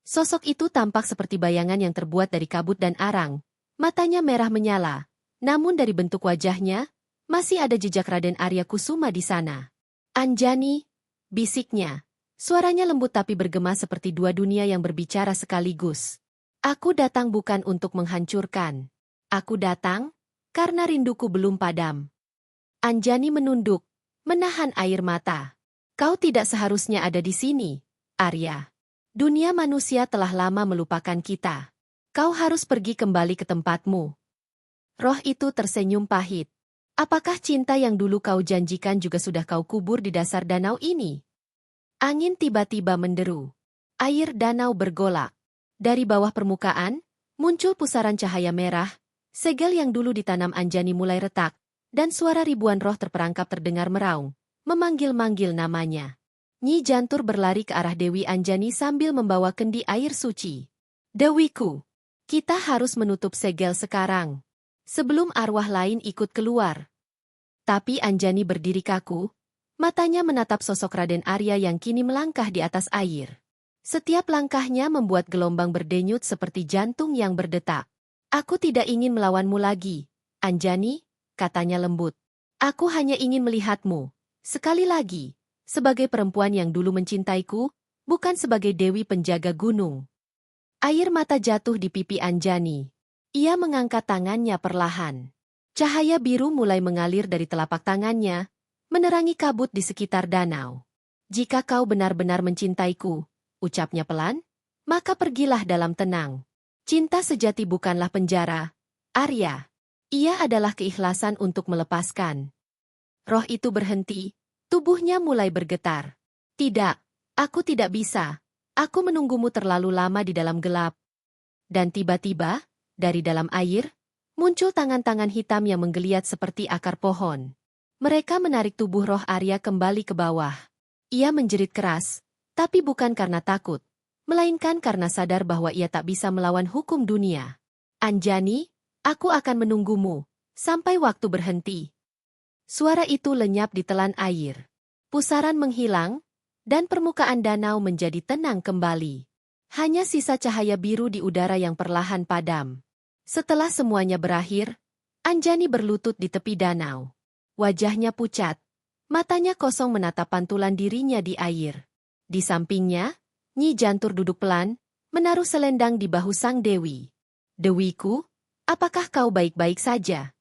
Sosok itu tampak seperti bayangan yang terbuat dari kabut dan arang. Matanya merah menyala. Namun dari bentuk wajahnya, masih ada jejak Raden Arya Kusuma di sana. Anjani, bisiknya. Suaranya lembut tapi bergema seperti dua dunia yang berbicara sekaligus. Aku datang bukan untuk menghancurkan. Aku datang karena rinduku belum padam. Anjani menunduk, menahan air mata. Kau tidak seharusnya ada di sini, Arya. Dunia manusia telah lama melupakan kita. Kau harus pergi kembali ke tempatmu. Roh itu tersenyum pahit. Apakah cinta yang dulu kau janjikan juga sudah kau kubur di dasar danau ini? Angin tiba-tiba menderu. Air danau bergolak. Dari bawah permukaan, muncul pusaran cahaya merah. Segel yang dulu ditanam Anjani mulai retak, dan suara ribuan roh terperangkap terdengar meraung, memanggil-manggil namanya. Nyi Jantur berlari ke arah Dewi Anjani sambil membawa kendi air suci. Dewiku, kita harus menutup segel sekarang. Sebelum arwah lain ikut keluar. Tapi Anjani berdiri kaku, matanya menatap sosok Raden Arya yang kini melangkah di atas air. Setiap langkahnya membuat gelombang berdenyut seperti jantung yang berdetak. Aku tidak ingin melawanmu lagi, Anjani, katanya lembut. Aku hanya ingin melihatmu, sekali lagi, sebagai perempuan yang dulu mencintaiku, bukan sebagai dewi penjaga gunung. Air mata jatuh di pipi Anjani. Ia mengangkat tangannya perlahan. Cahaya biru mulai mengalir dari telapak tangannya, menerangi kabut di sekitar danau. Jika kau benar-benar mencintaiku, ucapnya pelan, maka pergilah dalam tenang. Cinta sejati bukanlah penjara, Arya. Ia adalah keikhlasan untuk melepaskan. Roh itu berhenti, tubuhnya mulai bergetar. Tidak, aku tidak bisa. Aku menunggumu terlalu lama di dalam gelap. Dan tiba-tiba, dari dalam air, muncul tangan-tangan hitam yang menggeliat seperti akar pohon. Mereka menarik tubuh roh Arya kembali ke bawah. Ia menjerit keras, tapi bukan karena takut, melainkan karena sadar bahwa ia tak bisa melawan hukum dunia. Anjani, aku akan menunggumu, sampai waktu berhenti. Suara itu lenyap di telan air. Pusaran menghilang, dan permukaan danau menjadi tenang kembali. Hanya sisa cahaya biru di udara yang perlahan padam. Setelah semuanya berakhir, Anjani berlutut di tepi danau. Wajahnya pucat, matanya kosong menatap pantulan dirinya di air. Di sampingnya, Nyi Jantur duduk pelan, menaruh selendang di bahu sang dewi. Dewiku, apakah kau baik-baik saja?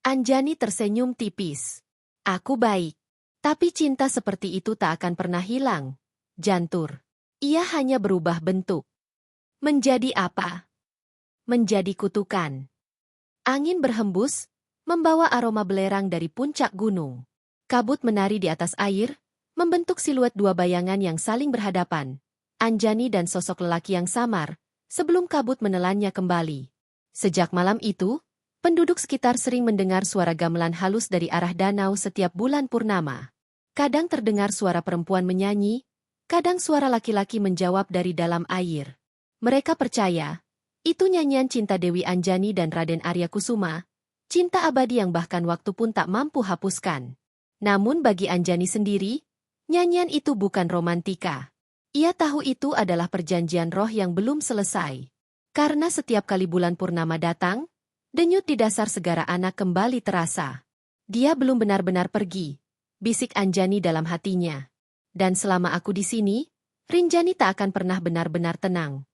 Anjani tersenyum tipis. Aku baik. Tapi cinta seperti itu tak akan pernah hilang, Jantur. Ia hanya berubah bentuk. Menjadi apa? Menjadi kutukan. Angin berhembus, membawa aroma belerang dari puncak gunung. Kabut menari di atas air, membentuk siluet dua bayangan yang saling berhadapan, Anjani dan sosok lelaki yang samar, sebelum kabut menelannya kembali. Sejak malam itu, penduduk sekitar sering mendengar suara gamelan halus dari arah danau setiap bulan purnama. Kadang terdengar suara perempuan menyanyi, kadang suara laki-laki menjawab dari dalam air. Mereka percaya, itu nyanyian cinta Dewi Anjani dan Raden Arya Kusuma, cinta abadi yang bahkan waktu pun tak mampu hapuskan. Namun bagi Anjani sendiri, nyanyian itu bukan romantika. Ia tahu itu adalah perjanjian roh yang belum selesai. Karena setiap kali bulan purnama datang, denyut di dasar segara anak kembali terasa. Dia belum benar-benar pergi, bisik Anjani dalam hatinya. Dan selama aku di sini, Rinjani tak akan pernah benar-benar tenang.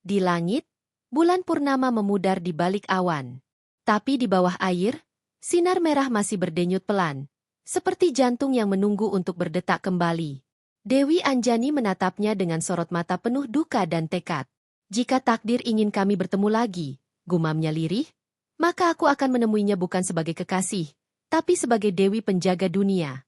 Di langit, bulan purnama memudar di balik awan. Tapi di bawah air, sinar merah masih berdenyut pelan, seperti jantung yang menunggu untuk berdetak kembali. Dewi Anjani menatapnya dengan sorot mata penuh duka dan tekad. Jika takdir ingin kami bertemu lagi, gumamnya lirih, maka aku akan menemuinya bukan sebagai kekasih, tapi sebagai Dewi penjaga dunia.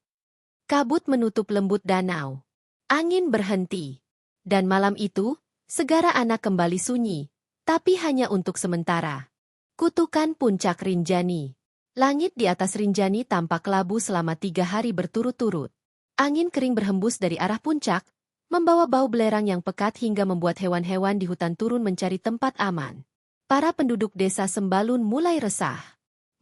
Kabut menutup lembut danau. Angin berhenti. Dan malam itu, segara anak kembali sunyi, tapi hanya untuk sementara. Kutukan puncak Rinjani. Langit di atas Rinjani tampak kelabu selama 3 hari berturut-turut. Angin kering berhembus dari arah puncak, membawa bau belerang yang pekat hingga membuat hewan-hewan di hutan turun mencari tempat aman. Para penduduk desa Sembalun mulai resah.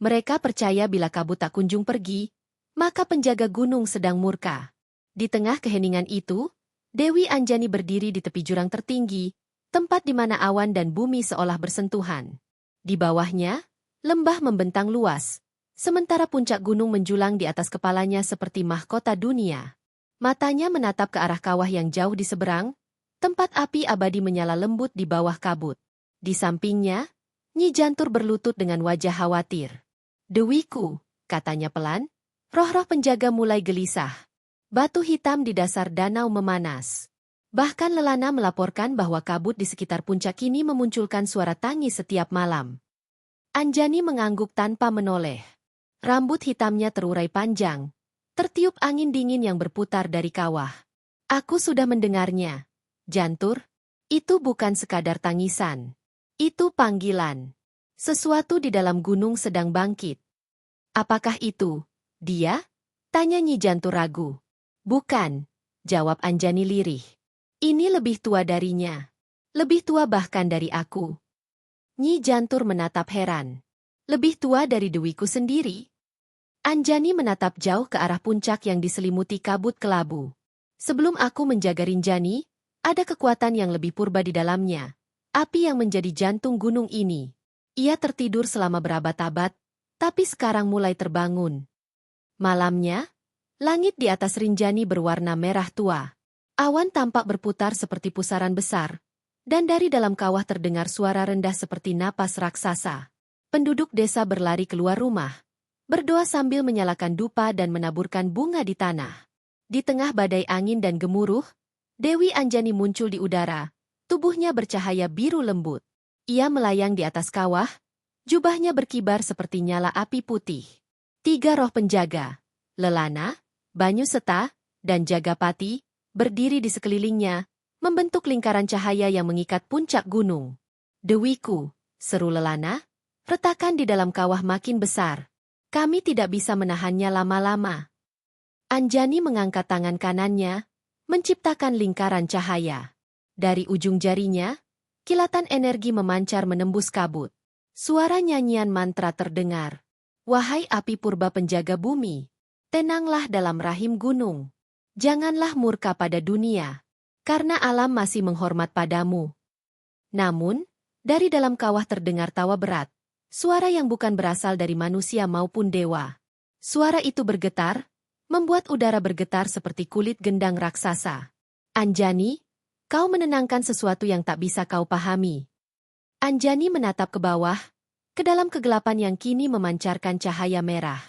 Mereka percaya bila kabut tak kunjung pergi, maka penjaga gunung sedang murka. Di tengah keheningan itu, Dewi Anjani berdiri di tepi jurang tertinggi, tempat di mana awan dan bumi seolah bersentuhan. Di bawahnya, lembah membentang luas, sementara puncak gunung menjulang di atas kepalanya seperti mahkota dunia. Matanya menatap ke arah kawah yang jauh di seberang, tempat api abadi menyala lembut di bawah kabut. Di sampingnya, Nyi Jantur berlutut dengan wajah khawatir. "Dewiku," katanya pelan, roh-roh penjaga mulai gelisah. Batu hitam di dasar danau memanas. Bahkan Lelana melaporkan bahwa kabut di sekitar puncak ini memunculkan suara tangis setiap malam. Anjani mengangguk tanpa menoleh. Rambut hitamnya terurai panjang, tertiup angin dingin yang berputar dari kawah. "Aku sudah mendengarnya, Jantur. Itu bukan sekadar tangisan. Itu panggilan. Sesuatu di dalam gunung sedang bangkit." "Apakah itu dia?" tanya Nyi Jantur ragu. "Bukan," jawab Anjani lirih. "Ini lebih tua darinya. Lebih tua bahkan dari aku." Nyi Jantur menatap heran. "Lebih tua dari Dewiku sendiri?" Anjani menatap jauh ke arah puncak yang diselimuti kabut kelabu. "Sebelum aku menjaga Rinjani, ada kekuatan yang lebih purba di dalamnya. Api yang menjadi jantung gunung ini. Ia tertidur selama berabad-abad, tapi sekarang mulai terbangun." Malamnya, langit di atas Rinjani berwarna merah tua. Awan tampak berputar seperti pusaran besar, dan dari dalam kawah terdengar suara rendah seperti napas raksasa. Penduduk desa berlari keluar rumah, berdoa sambil menyalakan dupa dan menaburkan bunga di tanah. Di tengah badai angin dan gemuruh, Dewi Anjani muncul di udara, tubuhnya bercahaya biru lembut. Ia melayang di atas kawah, jubahnya berkibar seperti nyala api putih. 3 roh penjaga, Lelana, Banyuseta, dan Jagapati, berdiri di sekelilingnya, membentuk lingkaran cahaya yang mengikat puncak gunung. "Dewiku," seru Lelana, retakan di dalam kawah makin besar. "Kami tidak bisa menahannya lama-lama." Anjani mengangkat tangan kanannya, menciptakan lingkaran cahaya. Dari ujung jarinya, kilatan energi memancar menembus kabut. Suara nyanyian mantra terdengar. "Wahai api purba penjaga bumi, tenanglah dalam rahim gunung. Janganlah murka pada dunia, karena alam masih menghormat padamu." Namun, dari dalam kawah terdengar tawa berat, suara yang bukan berasal dari manusia maupun dewa. Suara itu bergetar, membuat udara bergetar seperti kulit gendang raksasa. "Anjani, kau menenangkan sesuatu yang tak bisa kau pahami." Anjani menatap ke bawah, ke dalam kegelapan yang kini memancarkan cahaya merah.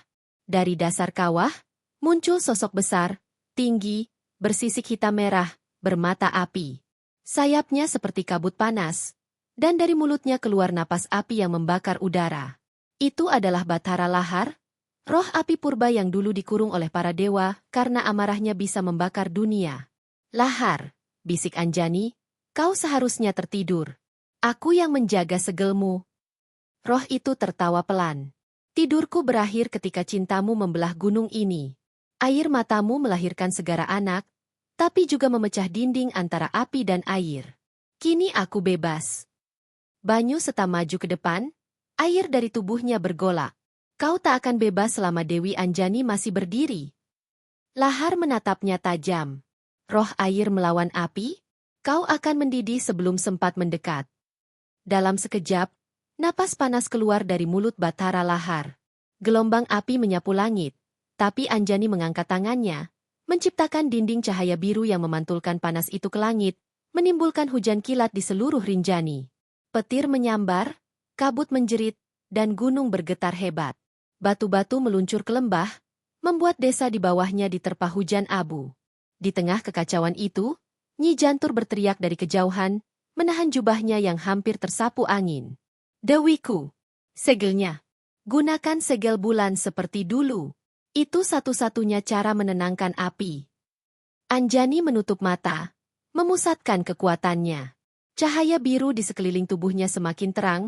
Dari dasar kawah, muncul sosok besar, tinggi, bersisik hitam merah, bermata api. Sayapnya seperti kabut panas, dan dari mulutnya keluar napas api yang membakar udara. Itu adalah Bathara Lahar, roh api purba yang dulu dikurung oleh para dewa karena amarahnya bisa membakar dunia. Lahar, bisik Anjani, kau seharusnya tertidur. Aku yang menjaga segelmu. Roh itu tertawa pelan. Tidurku berakhir ketika cintamu membelah gunung ini. Air matamu melahirkan segara anak, tapi juga memecah dinding antara api dan air. Kini aku bebas. Banyu Seta maju ke depan, air dari tubuhnya bergolak. Kau tak akan bebas selama Dewi Anjani masih berdiri. Lahar menatapnya tajam. Roh air melawan api, kau akan mendidih sebelum sempat mendekat. Dalam sekejap, napas panas keluar dari mulut Bathara Lahar. Gelombang api menyapu langit, tapi Anjani mengangkat tangannya, menciptakan dinding cahaya biru yang memantulkan panas itu ke langit, menimbulkan hujan kilat di seluruh Rinjani. Petir menyambar, kabut menjerit, dan gunung bergetar hebat. Batu-batu meluncur ke lembah, membuat desa di bawahnya diterpa hujan abu. Di tengah kekacauan itu, Nyi Jantur berteriak dari kejauhan, menahan jubahnya yang hampir tersapu angin. Dewiku, segelnya. Gunakan segel bulan seperti dulu. Itu satu-satunya cara menenangkan api. Anjani menutup mata, memusatkan kekuatannya. Cahaya biru di sekeliling tubuhnya semakin terang,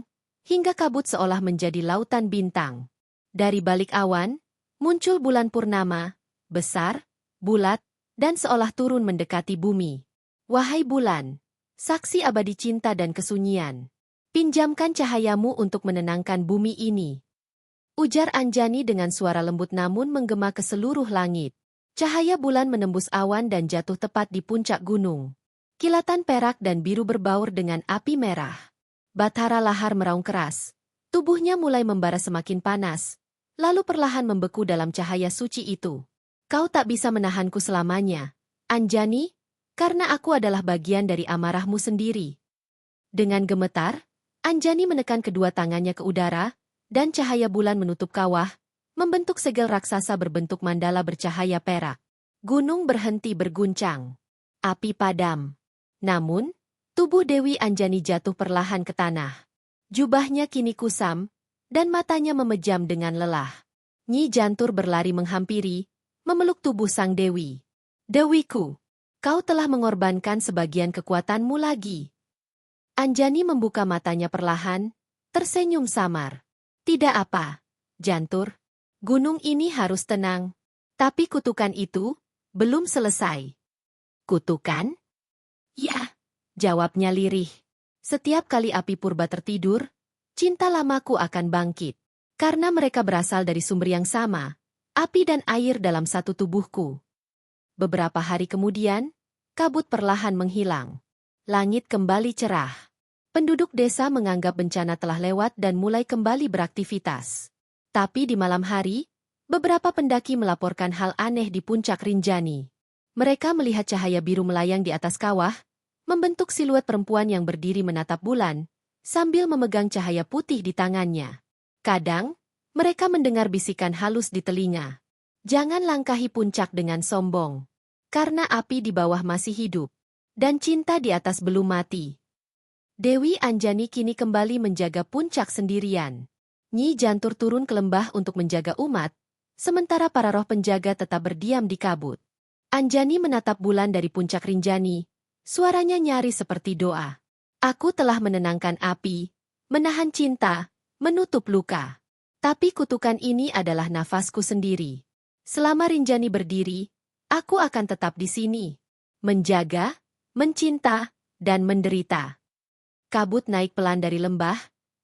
hingga kabut seolah menjadi lautan bintang. Dari balik awan, muncul bulan purnama, besar, bulat, dan seolah turun mendekati bumi. Wahai bulan, saksi abadi cinta dan kesunyian, pinjamkan cahayamu untuk menenangkan bumi ini. Ujar Anjani dengan suara lembut namun menggema ke seluruh langit. Cahaya bulan menembus awan dan jatuh tepat di puncak gunung. Kilatan perak dan biru berbaur dengan api merah. Bathara Lahar meraung keras. Tubuhnya mulai membara semakin panas, lalu perlahan membeku dalam cahaya suci itu. Kau tak bisa menahanku selamanya, Anjani, karena aku adalah bagian dari amarahmu sendiri. Dengan gemetar, Anjani menekan kedua tangannya ke udara, dan cahaya bulan menutup kawah, membentuk segel raksasa berbentuk mandala bercahaya perak. Gunung berhenti berguncang. Api padam. Namun, tubuh Dewi Anjani jatuh perlahan ke tanah. Jubahnya kini kusam, dan matanya memejam dengan lelah. Nyi Jantur berlari menghampiri, memeluk tubuh sang Dewi. Dewiku, kau telah mengorbankan sebagian kekuatanmu lagi. Anjani membuka matanya perlahan, tersenyum samar. Tidak apa, Jantur. Gunung ini harus tenang. Tapi kutukan itu belum selesai. Kutukan? Ya, jawabnya lirih. Setiap kali api purba tertidur, cinta lamaku akan bangkit. Karena mereka berasal dari sumber yang sama, api dan air dalam satu tubuhku. Beberapa hari kemudian, kabut perlahan menghilang. Langit kembali cerah. Penduduk desa menganggap bencana telah lewat dan mulai kembali beraktivitas. Tapi di malam hari, beberapa pendaki melaporkan hal aneh di puncak Rinjani. Mereka melihat cahaya biru melayang di atas kawah, membentuk siluet perempuan yang berdiri menatap bulan, sambil memegang cahaya putih di tangannya. Kadang, mereka mendengar bisikan halus di telinga. Jangan langkahi puncak dengan sombong. Karena api di bawah masih hidup, dan cinta di atas belum mati. Dewi Anjani kini kembali menjaga puncak sendirian. Nyi Jantur turun ke lembah untuk menjaga umat, sementara para roh penjaga tetap berdiam di kabut. Anjani menatap bulan dari puncak Rinjani, suaranya nyaris seperti doa. Aku telah menenangkan api, menahan cinta, menutup luka. Tapi kutukan ini adalah nafasku sendiri. Selama Rinjani berdiri, aku akan tetap di sini. Menjaga, mencinta, dan menderita. Kabut naik pelan dari lembah,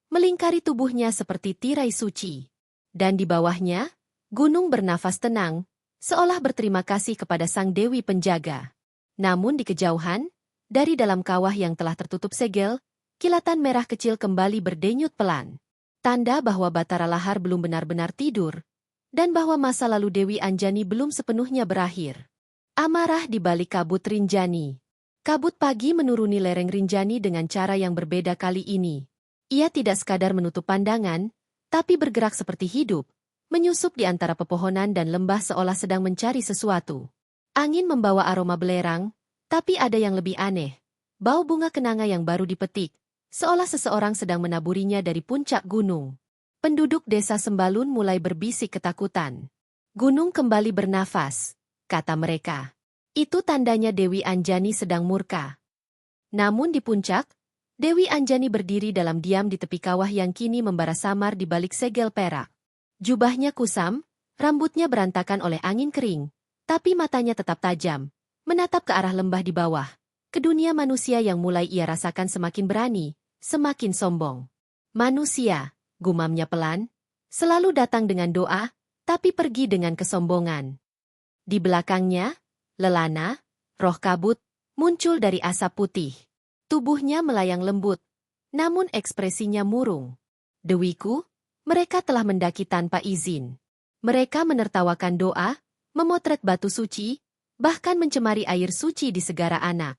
melingkari tubuhnya seperti tirai suci. Dan di bawahnya, gunung bernafas tenang, seolah berterima kasih kepada sang dewi penjaga. Namun di kejauhan, dari dalam kawah yang telah tertutup segel, kilatan merah kecil kembali berdenyut pelan. Tanda bahwa Bathara Lahar belum benar-benar tidur, dan bahwa masa lalu Dewi Anjani belum sepenuhnya berakhir. Amarah di balik kabut Rinjani. Kabut pagi menuruni lereng Rinjani dengan cara yang berbeda kali ini. Ia tidak sekadar menutup pandangan, tapi bergerak seperti hidup, menyusup di antara pepohonan dan lembah seolah sedang mencari sesuatu. Angin membawa aroma belerang, tapi ada yang lebih aneh. Bau bunga kenanga yang baru dipetik, seolah seseorang sedang menaburinya dari puncak gunung. Penduduk desa Sembalun mulai berbisik ketakutan. Gunung kembali bernafas, kata mereka. Itu tandanya Dewi Anjani sedang murka. Namun di puncak, Dewi Anjani berdiri dalam diam di tepi kawah yang kini membara samar di balik segel perak. Jubahnya kusam, rambutnya berantakan oleh angin kering, tapi matanya tetap tajam, menatap ke arah lembah di bawah. Ke dunia manusia yang mulai ia rasakan semakin berani, semakin sombong. Manusia, gumamnya pelan, selalu datang dengan doa, tapi pergi dengan kesombongan. Di belakangnya, Lelana, roh kabut, muncul dari asap putih. Tubuhnya melayang lembut, namun ekspresinya murung. Dewiku, mereka telah mendaki tanpa izin. Mereka menertawakan doa, memotret batu suci, bahkan mencemari air suci di Segara Anak.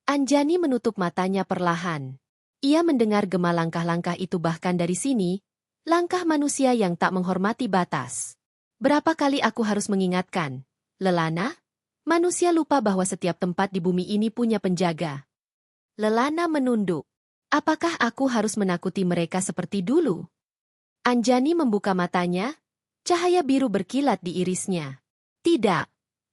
Anjani menutup matanya perlahan. Ia mendengar gema langkah-langkah itu bahkan dari sini, langkah manusia yang tak menghormati batas. Berapa kali aku harus mengingatkan, Lelana? Manusia lupa bahwa setiap tempat di bumi ini punya penjaga. Lelana menunduk. Apakah aku harus menakuti mereka seperti dulu? Anjani membuka matanya, cahaya biru berkilat di irisnya. Tidak,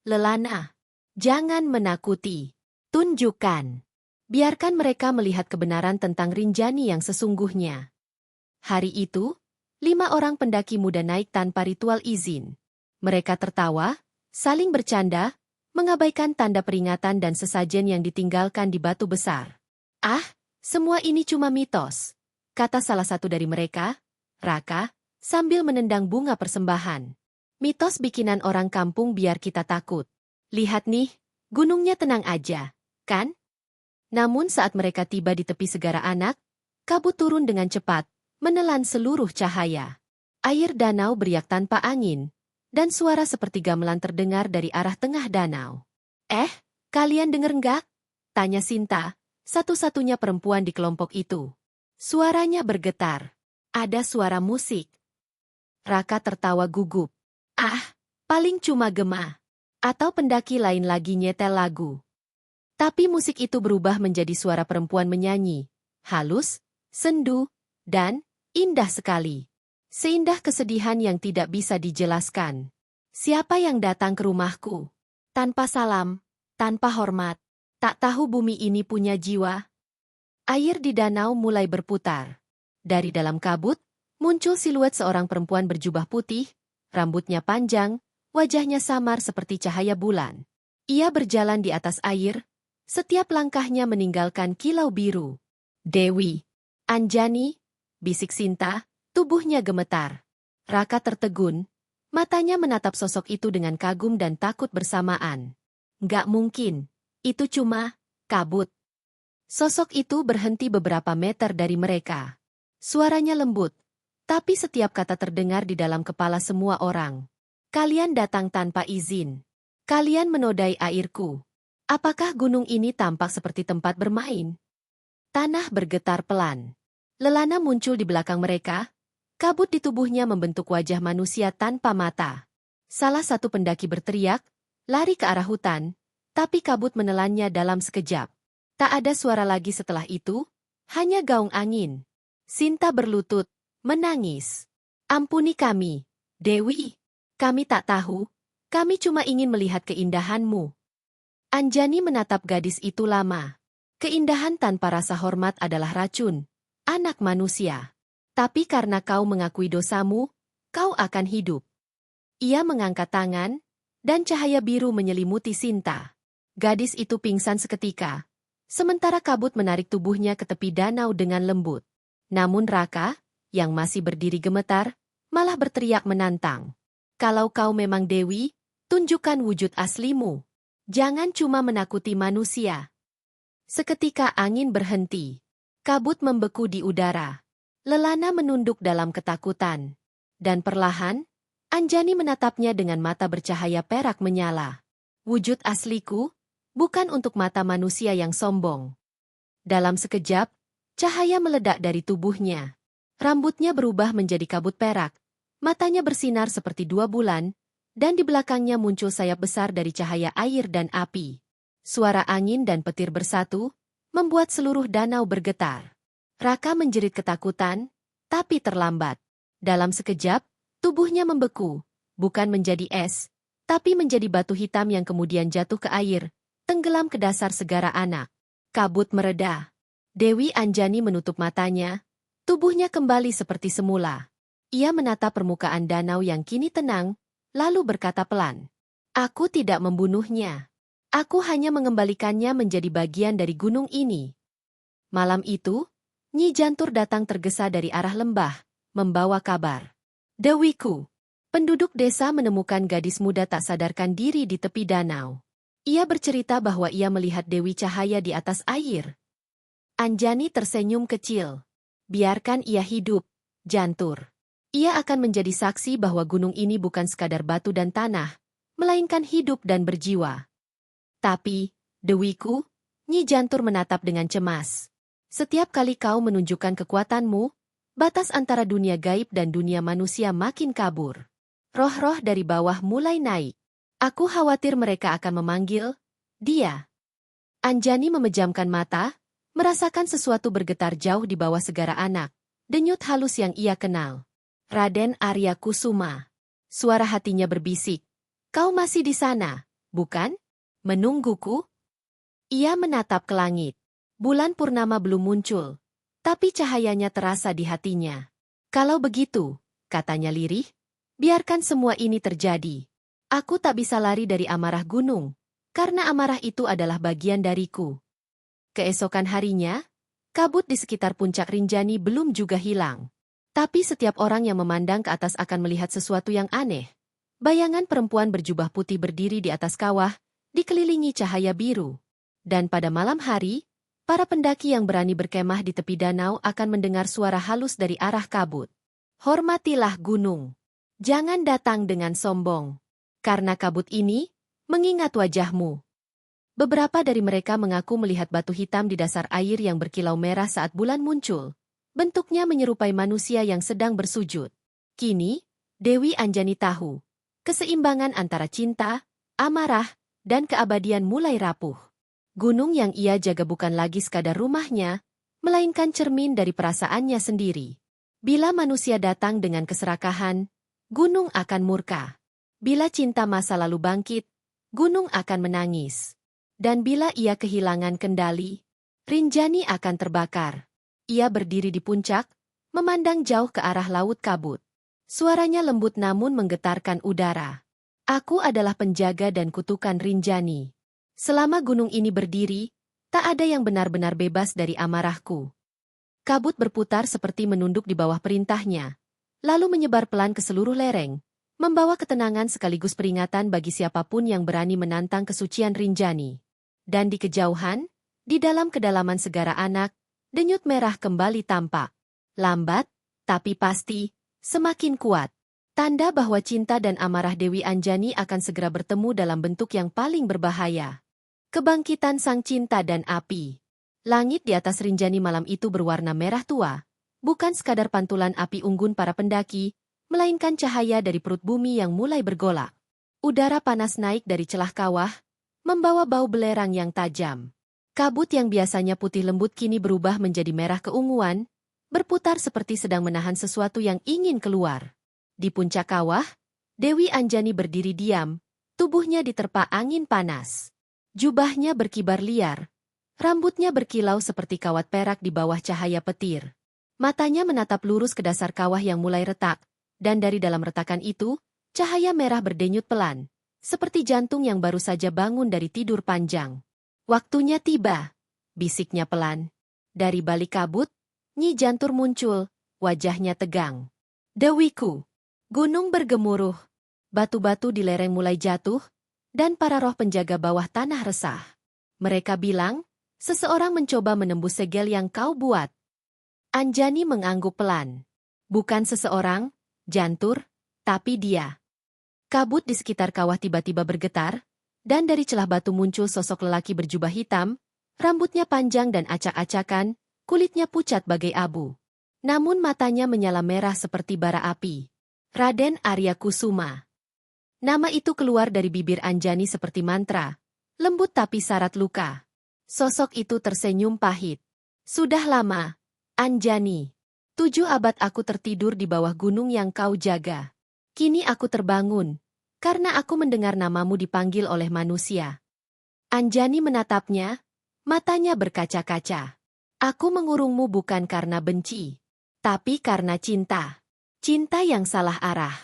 Lelana. Jangan menakuti. Tunjukkan. Biarkan mereka melihat kebenaran tentang Rinjani yang sesungguhnya. Hari itu, 5 orang pendaki muda naik tanpa ritual izin. Mereka tertawa, saling bercanda, mengabaikan tanda peringatan dan sesajen yang ditinggalkan di batu besar. Ah, semua ini cuma mitos, kata salah satu dari mereka, Raka, sambil menendang bunga persembahan. Mitos bikinan orang kampung biar kita takut. Lihat nih, gunungnya tenang aja, kan? Namun saat mereka tiba di tepi Segara Anak, kabut turun dengan cepat, menelan seluruh cahaya. Air danau beriak tanpa angin, dan suara seperti gamelan terdengar dari arah tengah danau. Kalian denger nggak? Tanya Sinta, satu-satunya perempuan di kelompok itu. Suaranya bergetar. Ada suara musik. Raka tertawa gugup. Paling cuma gema. Atau pendaki lain lagi nyetel lagu. Tapi musik itu berubah menjadi suara perempuan menyanyi. Halus, sendu, dan indah sekali. Seindah kesedihan yang tidak bisa dijelaskan. Siapa yang datang ke rumahku? Tanpa salam, tanpa hormat. Tak tahu bumi ini punya jiwa. Air di danau mulai berputar. Dari dalam kabut, muncul siluet seorang perempuan berjubah putih, rambutnya panjang, wajahnya samar seperti cahaya bulan. Ia berjalan di atas air, setiap langkahnya meninggalkan kilau biru. Dewi Anjani, bisik Sinta, tubuhnya gemetar. Raka tertegun, matanya menatap sosok itu dengan kagum dan takut bersamaan. Nggak mungkin, itu cuma kabut. Sosok itu berhenti beberapa meter dari mereka. Suaranya lembut, tapi setiap kata terdengar di dalam kepala semua orang. Kalian datang tanpa izin. Kalian menodai airku. Apakah gunung ini tampak seperti tempat bermain? Tanah bergetar pelan. Lelana muncul di belakang mereka. Kabut di tubuhnya membentuk wajah manusia tanpa mata. Salah satu pendaki berteriak, lari ke arah hutan, tapi kabut menelannya dalam sekejap. Tak ada suara lagi setelah itu, hanya gaung angin. Sinta berlutut, menangis. Ampuni kami, Dewi. Kami tak tahu, kami cuma ingin melihat keindahanmu. Anjani menatap gadis itu lama. Keindahan tanpa rasa hormat adalah racun, anak manusia. Tapi karena kau mengakui dosamu, kau akan hidup. Ia mengangkat tangan, dan cahaya biru menyelimuti Sinta. Gadis itu pingsan seketika, sementara kabut menarik tubuhnya ke tepi danau dengan lembut. Namun Raka, yang masih berdiri gemetar, malah berteriak menantang. Kalau kau memang Dewi, tunjukkan wujud aslimu. Jangan cuma menakuti manusia. Seketika angin berhenti. Kabut membeku di udara. Lelana menunduk dalam ketakutan. Dan perlahan, Anjani menatapnya dengan mata bercahaya perak menyala. Wujud asliku, bukan untuk mata manusia yang sombong. Dalam sekejap, cahaya meledak dari tubuhnya. Rambutnya berubah menjadi kabut perak. Matanya bersinar seperti 2 bulan, dan di belakangnya muncul sayap besar dari cahaya air dan api. Suara angin dan petir bersatu, membuat seluruh danau bergetar. Raka menjerit ketakutan, tapi terlambat. Dalam sekejap, tubuhnya membeku, bukan menjadi es, tapi menjadi batu hitam yang kemudian jatuh ke air, tenggelam ke dasar segara anak. Kabut mereda. Dewi Anjani menutup matanya, tubuhnya kembali seperti semula. Ia menatap permukaan danau yang kini tenang, lalu berkata pelan, "Aku tidak membunuhnya. Aku hanya mengembalikannya menjadi bagian dari gunung ini." Malam itu, Nyi Jantur datang tergesa dari arah lembah, membawa kabar. "Dewiku." Penduduk desa menemukan gadis muda tak sadarkan diri di tepi danau. Ia bercerita bahwa ia melihat Dewi Cahaya di atas air. Anjani tersenyum kecil. "Biarkan ia hidup, Jantur. Ia akan menjadi saksi bahwa gunung ini bukan sekadar batu dan tanah, melainkan hidup dan berjiwa." "Tapi, Dewiku," Nyi Jantur menatap dengan cemas. "Setiap kali kau menunjukkan kekuatanmu, batas antara dunia gaib dan dunia manusia makin kabur. Roh-roh dari bawah mulai naik. Aku khawatir mereka akan memanggil dia." Anjani memejamkan mata, merasakan sesuatu bergetar jauh di bawah segara anak, denyut halus yang ia kenal. "Raden Arya Kusuma." Suara hatinya berbisik. "Kau masih di sana, bukan? Menungguku?" Ia menatap ke langit. Bulan purnama belum muncul, tapi cahayanya terasa di hatinya. "Kalau begitu," katanya lirih, "biarkan semua ini terjadi. Aku tak bisa lari dari amarah gunung, karena amarah itu adalah bagian dariku." Keesokan harinya, kabut di sekitar puncak Rinjani belum juga hilang. Tapi setiap orang yang memandang ke atas akan melihat sesuatu yang aneh. Bayangan perempuan berjubah putih berdiri di atas kawah, dikelilingi cahaya biru. Dan pada malam hari, para pendaki yang berani berkemah di tepi danau akan mendengar suara halus dari arah kabut. "Hormatilah gunung. Jangan datang dengan sombong. Karena kabut ini mengingat wajahmu." Beberapa dari mereka mengaku melihat batu hitam di dasar air yang berkilau merah saat bulan muncul. Bentuknya menyerupai manusia yang sedang bersujud. Kini, Dewi Anjani tahu, keseimbangan antara cinta, amarah, dan keabadian mulai rapuh. Gunung yang ia jaga bukan lagi sekadar rumahnya, melainkan cermin dari perasaannya sendiri. Bila manusia datang dengan keserakahan, gunung akan murka. Bila cinta masa lalu bangkit, gunung akan menangis. Dan bila ia kehilangan kendali, Rinjani akan terbakar. Ia berdiri di puncak, memandang jauh ke arah laut kabut. Suaranya lembut namun menggetarkan udara. "Aku adalah penjaga dan kutukan Rinjani. Selama gunung ini berdiri, tak ada yang benar-benar bebas dari amarahku." Kabut berputar seperti menunduk di bawah perintahnya, lalu menyebar pelan ke seluruh lereng, membawa ketenangan sekaligus peringatan bagi siapapun yang berani menantang kesucian Rinjani. Dan di kejauhan, di dalam kedalaman segara anak, denyut merah kembali tampak. Lambat, tapi pasti, semakin kuat. Tanda bahwa cinta dan amarah Dewi Anjani akan segera bertemu dalam bentuk yang paling berbahaya. Kebangkitan sang cinta dan api. Langit di atas Rinjani malam itu berwarna merah tua, bukan sekadar pantulan api unggun para pendaki, melainkan cahaya dari perut bumi yang mulai bergolak. Udara panas naik dari celah kawah, membawa bau belerang yang tajam. Kabut yang biasanya putih lembut kini berubah menjadi merah keunguan, berputar seperti sedang menahan sesuatu yang ingin keluar. Di puncak kawah, Dewi Anjani berdiri diam, tubuhnya diterpa angin panas. Jubahnya berkibar liar, rambutnya berkilau seperti kawat perak di bawah cahaya petir. Matanya menatap lurus ke dasar kawah yang mulai retak, dan dari dalam retakan itu, cahaya merah berdenyut pelan, seperti jantung yang baru saja bangun dari tidur panjang. "Waktunya tiba," bisiknya pelan. Dari balik kabut, Nyi Jantur muncul, wajahnya tegang. "Dewiku." Gunung bergemuruh, batu-batu di lereng mulai jatuh, dan para roh penjaga bawah tanah resah. Mereka bilang, "Seseorang mencoba menembus segel yang kau buat." Anjani mengangguk pelan. "Bukan seseorang, Jantur, tapi dia." Kabut di sekitar kawah tiba-tiba bergetar, dan dari celah batu muncul sosok lelaki berjubah hitam, rambutnya panjang dan acak-acakan, kulitnya pucat bagai abu. Namun matanya menyala merah seperti bara api. "Raden Arya Kusuma." Nama itu keluar dari bibir Anjani seperti mantra, lembut tapi syarat luka. Sosok itu tersenyum pahit. "Sudah lama, Anjani. 7 abad aku tertidur di bawah gunung yang kau jaga. Kini aku terbangun, karena aku mendengar namamu dipanggil oleh manusia. Anjani menatapnya, matanya berkaca-kaca. Aku mengurungmu bukan karena benci, tapi karena cinta. Cinta yang salah arah.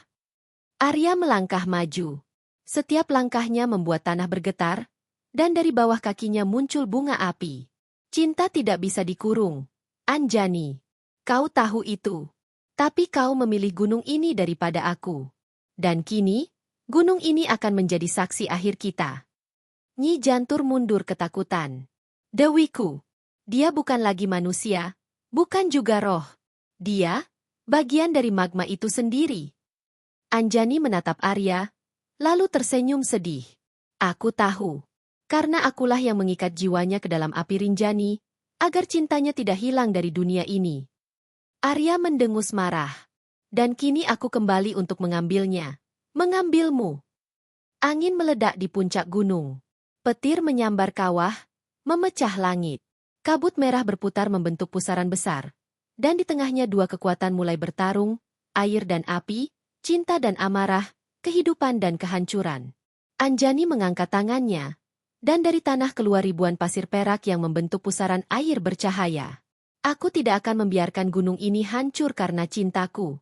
Arya melangkah maju. Setiap langkahnya membuat tanah bergetar, dan dari bawah kakinya muncul bunga api. Cinta tidak bisa dikurung. Anjani, kau tahu itu. Tapi kau memilih gunung ini daripada aku. Dan kini, gunung ini akan menjadi saksi akhir kita. Nyi Jantur mundur ketakutan. Dewiku, dia bukan lagi manusia, bukan juga roh. Dia, bagian dari magma itu sendiri. Anjani menatap Arya, lalu tersenyum sedih. Aku tahu. Karena akulah yang mengikat jiwanya ke dalam api Rinjani, agar cintanya tidak hilang dari dunia ini. Arya mendengus marah. Dan kini aku kembali untuk mengambilnya. Mengambilmu. Angin meledak di puncak gunung. Petir menyambar kawah, memecah langit. Kabut merah berputar membentuk pusaran besar. Dan di tengahnya dua kekuatan mulai bertarung, air dan api, cinta dan amarah, kehidupan dan kehancuran. Anjani mengangkat tangannya. Dan dari tanah keluar ribuan pasir perak yang membentuk pusaran air bercahaya. Aku tidak akan membiarkan gunung ini hancur karena cintaku.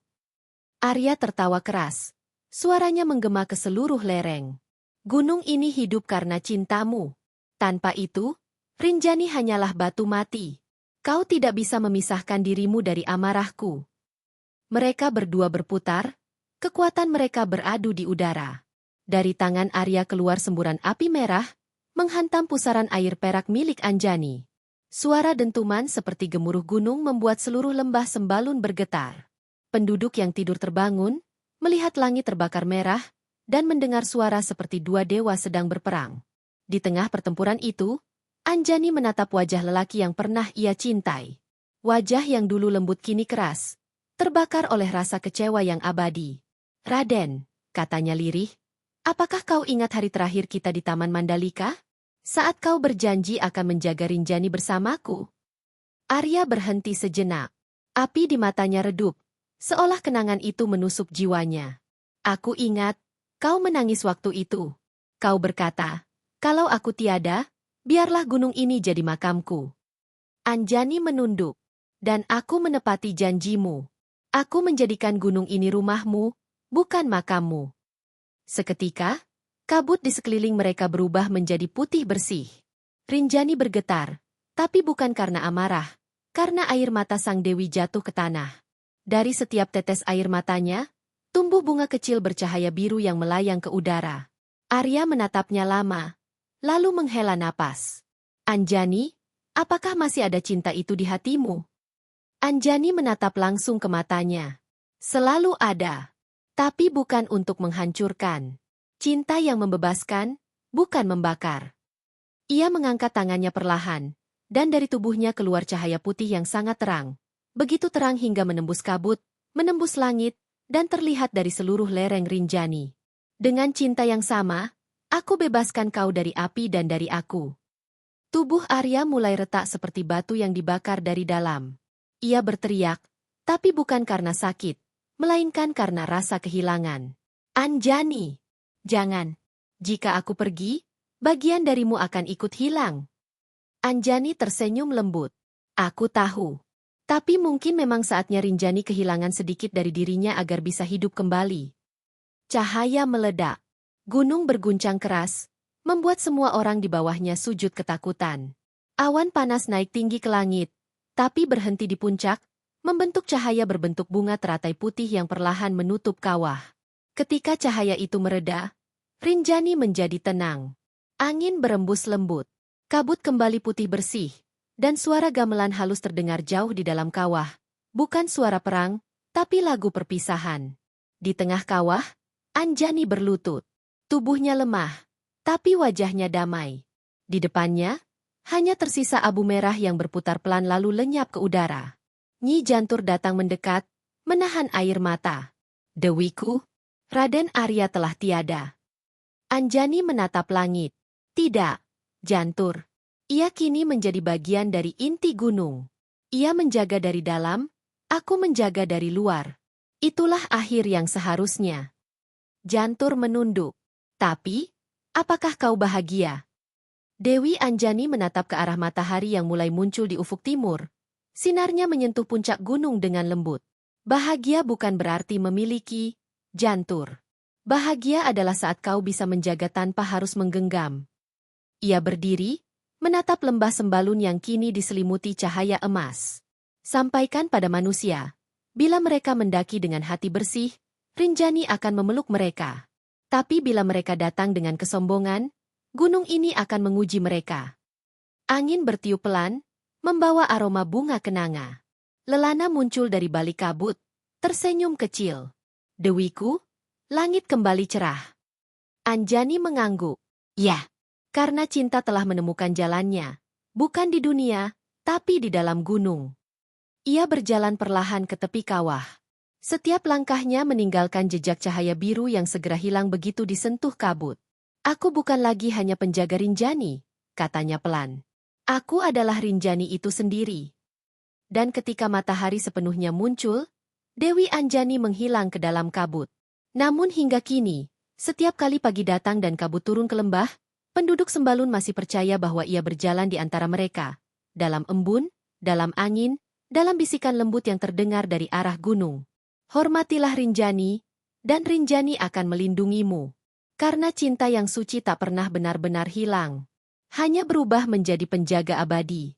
Arya tertawa keras. Suaranya menggema ke seluruh lereng. Gunung ini hidup karena cintamu. Tanpa itu, Rinjani hanyalah batu mati. Kau tidak bisa memisahkan dirimu dari amarahku. Mereka berdua berputar, kekuatan mereka beradu di udara. Dari tangan Arya keluar semburan api merah, menghantam pusaran air perak milik Anjani. Suara dentuman seperti gemuruh gunung membuat seluruh lembah Sembalun bergetar. Penduduk yang tidur terbangun, melihat langit terbakar merah, dan mendengar suara seperti dua dewa sedang berperang. Di tengah pertempuran itu, Anjani menatap wajah lelaki yang pernah ia cintai. Wajah yang dulu lembut kini keras, terbakar oleh rasa kecewa yang abadi. Raden, katanya lirih, apakah kau ingat hari terakhir kita di Taman Mandalika? Saat kau berjanji akan menjaga Rinjani bersamaku. Arya berhenti sejenak. Api di matanya redup, seolah kenangan itu menusuk jiwanya. Aku ingat, kau menangis waktu itu. Kau berkata, kalau aku tiada, biarlah gunung ini jadi makamku. Anjani menunduk, dan aku menepati janjimu. Aku menjadikan gunung ini rumahmu, bukan makammu. Seketika, kabut di sekeliling mereka berubah menjadi putih bersih. Rinjani bergetar, tapi bukan karena amarah, karena air mata sang dewi jatuh ke tanah. Dari setiap tetes air matanya, tumbuh bunga kecil bercahaya biru yang melayang ke udara. Arya menatapnya lama, lalu menghela napas. Anjani, apakah masih ada cinta itu di hatimu? Anjani menatap langsung ke matanya. Selalu ada, tapi bukan untuk menghancurkan. Cinta yang membebaskan, bukan membakar. Ia mengangkat tangannya perlahan, dan dari tubuhnya keluar cahaya putih yang sangat terang. Begitu terang hingga menembus kabut, menembus langit, dan terlihat dari seluruh lereng Rinjani. Dengan cinta yang sama, aku bebaskan kau dari api dan dari aku. Tubuh Arya mulai retak seperti batu yang dibakar dari dalam. Ia berteriak, tapi bukan karena sakit, melainkan karena rasa kehilangan. Anjani! Jangan. Jika aku pergi, bagian darimu akan ikut hilang. Anjani tersenyum lembut. Aku tahu. Tapi mungkin memang saatnya Rinjani kehilangan sedikit dari dirinya agar bisa hidup kembali. Cahaya meledak. Gunung berguncang keras, membuat semua orang di bawahnya sujud ketakutan. Awan panas naik tinggi ke langit, tapi berhenti di puncak, membentuk cahaya berbentuk bunga teratai putih yang perlahan menutup kawah. Ketika cahaya itu mereda, Rinjani menjadi tenang. Angin berembus lembut. Kabut kembali putih bersih. Dan suara gamelan halus terdengar jauh di dalam kawah. Bukan suara perang, tapi lagu perpisahan. Di tengah kawah, Anjani berlutut. Tubuhnya lemah, tapi wajahnya damai. Di depannya, hanya tersisa abu merah yang berputar pelan lalu lenyap ke udara. Nyi Jantur datang mendekat, menahan air mata. Dewiku, Raden Arya telah tiada. Anjani menatap langit. Tidak, Jantur. Ia kini menjadi bagian dari inti gunung. Ia menjaga dari dalam, Aku menjaga dari luar. Itulah akhir yang seharusnya. Jantur menunduk. Tapi, apakah kau bahagia? Dewi Anjani menatap ke arah matahari yang mulai muncul di ufuk timur. Sinarnya menyentuh puncak gunung dengan lembut. Bahagia bukan berarti memiliki, Jantur. Bahagia adalah saat kau bisa menjaga tanpa harus menggenggam. Ia berdiri, menatap lembah Sembalun yang kini diselimuti cahaya emas. Sampaikan pada manusia, bila mereka mendaki dengan hati bersih, Rinjani akan memeluk mereka. Tapi bila mereka datang dengan kesombongan, gunung ini akan menguji mereka. Angin bertiup pelan, membawa aroma bunga kenanga. Lelana muncul dari balik kabut, tersenyum kecil. Dewiku, langit kembali cerah. Anjani mengangguk. Ya, karena cinta telah menemukan jalannya, bukan di dunia, tapi di dalam gunung. Ia berjalan perlahan ke tepi kawah. Setiap langkahnya meninggalkan jejak cahaya biru yang segera hilang begitu disentuh kabut. Aku bukan lagi hanya penjaga Rinjani, katanya pelan. Aku adalah Rinjani itu sendiri. Dan ketika matahari sepenuhnya muncul, Dewi Anjani menghilang ke dalam kabut. Namun hingga kini, setiap kali pagi datang dan kabut turun ke lembah, penduduk Sembalun masih percaya bahwa ia berjalan di antara mereka. Dalam embun, dalam angin, dalam bisikan lembut yang terdengar dari arah gunung. Hormatilah Rinjani, dan Rinjani akan melindungimu. Karena cinta yang suci tak pernah benar-benar hilang. Hanya berubah menjadi penjaga abadi.